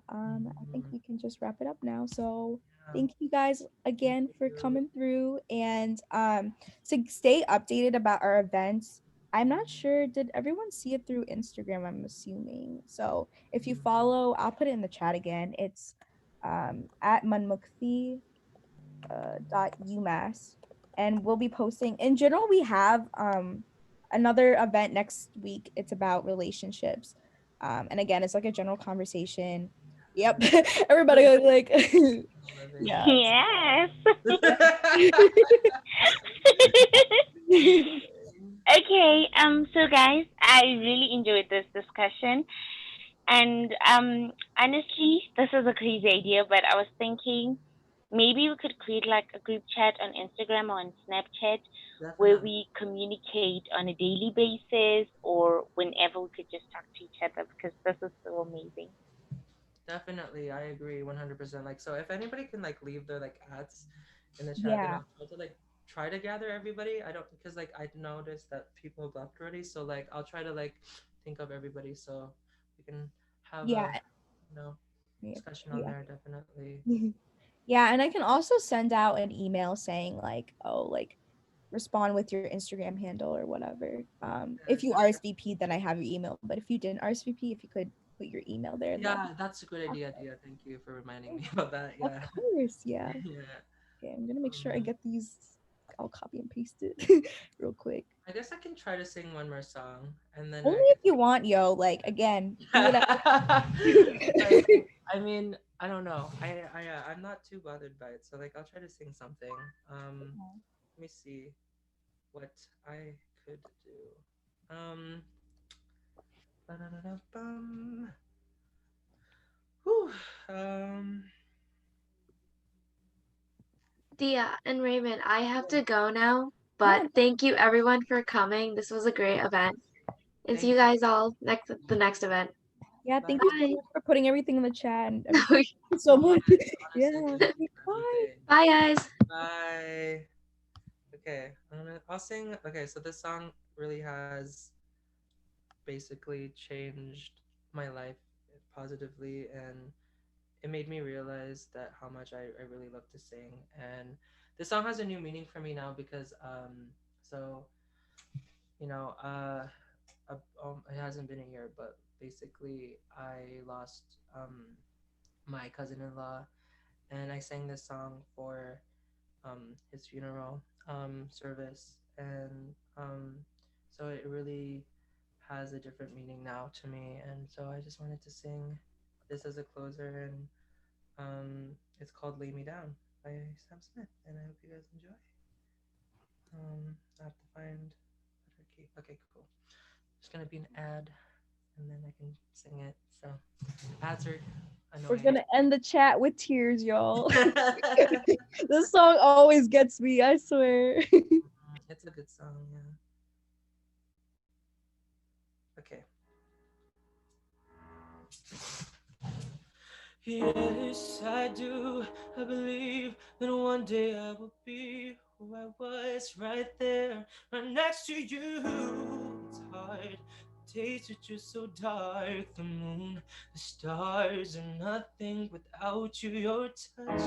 I think Mhm. we can just wrap it up now. So Yeah. thank you guys Thank again for you. coming through, and to stay updated about our events. I'm not sure, did everyone see it through Instagram? I'm assuming. So if you Mhm. follow, I'll put it in the chat again. It's at Manmukhti .umass, and we'll be posting. In general, we have another event next week. It's about relationships, and again, it's like a general conversation. Yep, everybody like Living. yeah. Yes. Okay, so guys, I really enjoyed this discussion. And honestly, this is a crazy idea, but I was thinking maybe we could create like a group chat on Instagram or on Snapchat where Definitely. we communicate on a daily basis or whenever we could just talk to each other because this is so amazing. Definitely, I agree 100%. Like, so if anybody can like leave their like ads in the chat, then Yeah, I'll try to like try to gather everybody. I don't because like I noticed that people have left already, so like I'll try to like think of everybody so we can have yeah, a you know yeah, discussion on yeah. there. Definitely. Yeah, and I can also send out an email saying like, oh, like respond with your Instagram handle or whatever. If Yes. you RSVP, then I have your email. But if you didn't RSVP, if you could put your email there, that Yeah, that's a good idea. Dia. Thank you for reminding me about that. of Yeah. course, yeah. Yeah. Okay, I'm gonna make sure I Um, get these. I'll copy and paste it real quick. I guess I can try to sing one more song, and then Only I if guess. you want, yo. Like again, do whatever. Like, I mean, I don't know. I'm not too bothered by it. So like, I'll try to sing something. Let me see what I could do. Um, ba-da-da-da-bum. Whew. Um, Dia and Raymond, I have to go now, Yeah, but thank you everyone for coming. This was a great event. And see thank you you. guys all next the next event. yeah. Bye. Thank you so Bye. much for putting everything in the chat and Thank everything. you Thank you so so much. much. Honestly, Yeah. thank you for Bye. everything. Bye guys. Bye. Okay, I'll sing. Okay, so this song really has basically changed my life positively, and it made me realize that how much I really love to sing. And this song has a new meaning for me now because so you know it hasn't been a year, but basically I lost my cousin-in-law, and I sang this song for his funeral service, and so it really has a different meaning now to me, and so I just wanted to sing this as a closer, and it's called "Lay Me Down" by Sam Smith, and I hope you guys enjoy. I have to find better key. Okay, cool. There's gonna be an ad, and then I can sing it. So ads are We're annoying. gonna end the chat with tears, y'all. This song always gets me, I swear. It's a good song, yeah. Okay. Yes, I do. I believe that one day I will be who I was, right there, right next to you. It's hard. Days are just so dark. The moon, the stars are nothing without you. Your touch,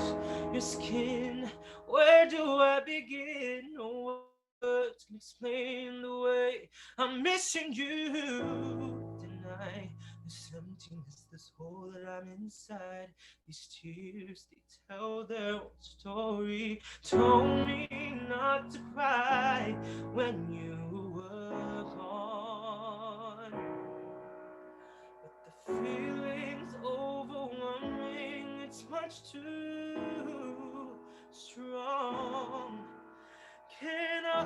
your skin. Where do I begin? No words can explain the way I'm missing you. Deny this emptiness, this hole that I'm inside. These tears, they tell their own story. Told me not to cry when you were gone. But the feeling's overwhelming, it's much too strong. Can I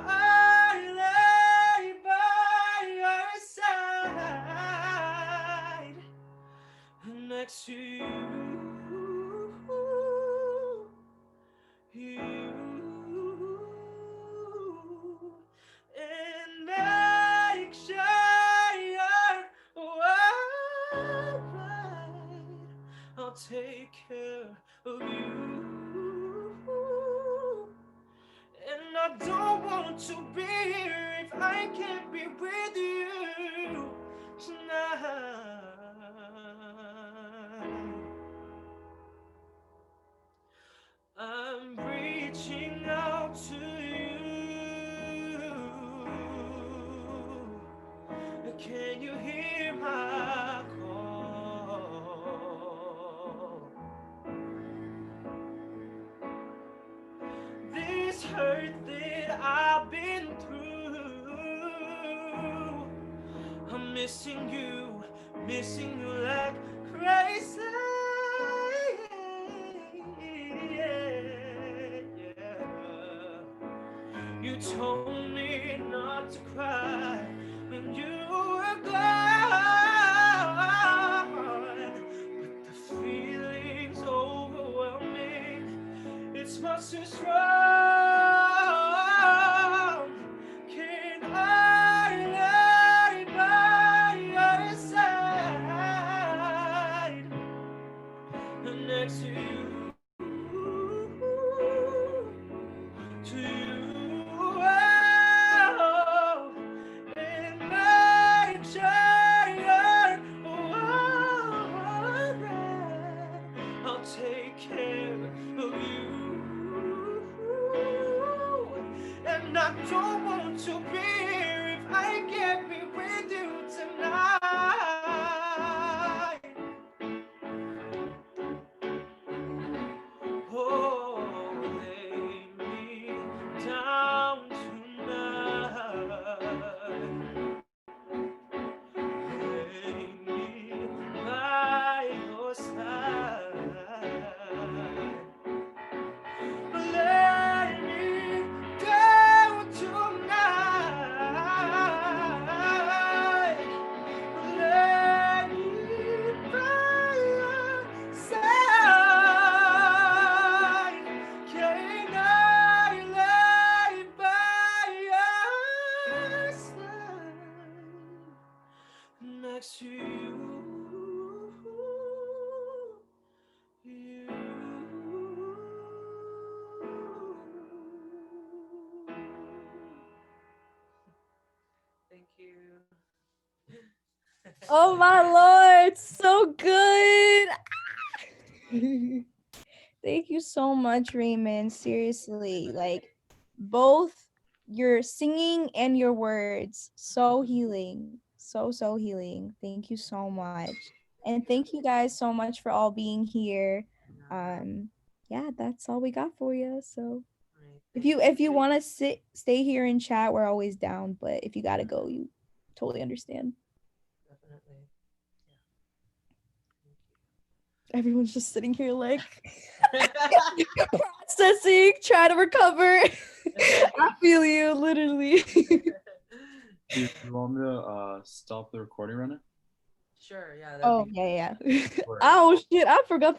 lay by your side next to you? And make sure you're alright. I'll take care of you. And I don't want to be here if I can't be with you tonight. I'm reaching out to you. Can you hear my call? This hurt that I've been through, I'm missing you like crazy. Yeah. You told me not to cry when you were gone, but the feeling's overwhelming. It's much too strong. Can I lay by your side next to you? To you, oh, and make sure you're alright. I'll take care of you. And I don't want to be here if I can't be with you tonight. Oh, lay me down tonight. Lay me by your side. Let me down tonight. Let me by your side. Can I lay by your side next to you? Thank you. Oh my lord, so good. Thank you so much, Raymond. Seriously, like both your singing and your words, so healing. So healing. Thank you so much. And thank you guys so much for all being here. Yeah, that's all we got for you. So if you want to stay here and chat, we're always down, but if you got to go, you totally understand. Definitely. Everyone's just sitting here like processing, trying to recover. I feel you, literally. Do you want me to stop the recording right now? Sure, yeah. Oh, yeah. Oh, shit, I forgot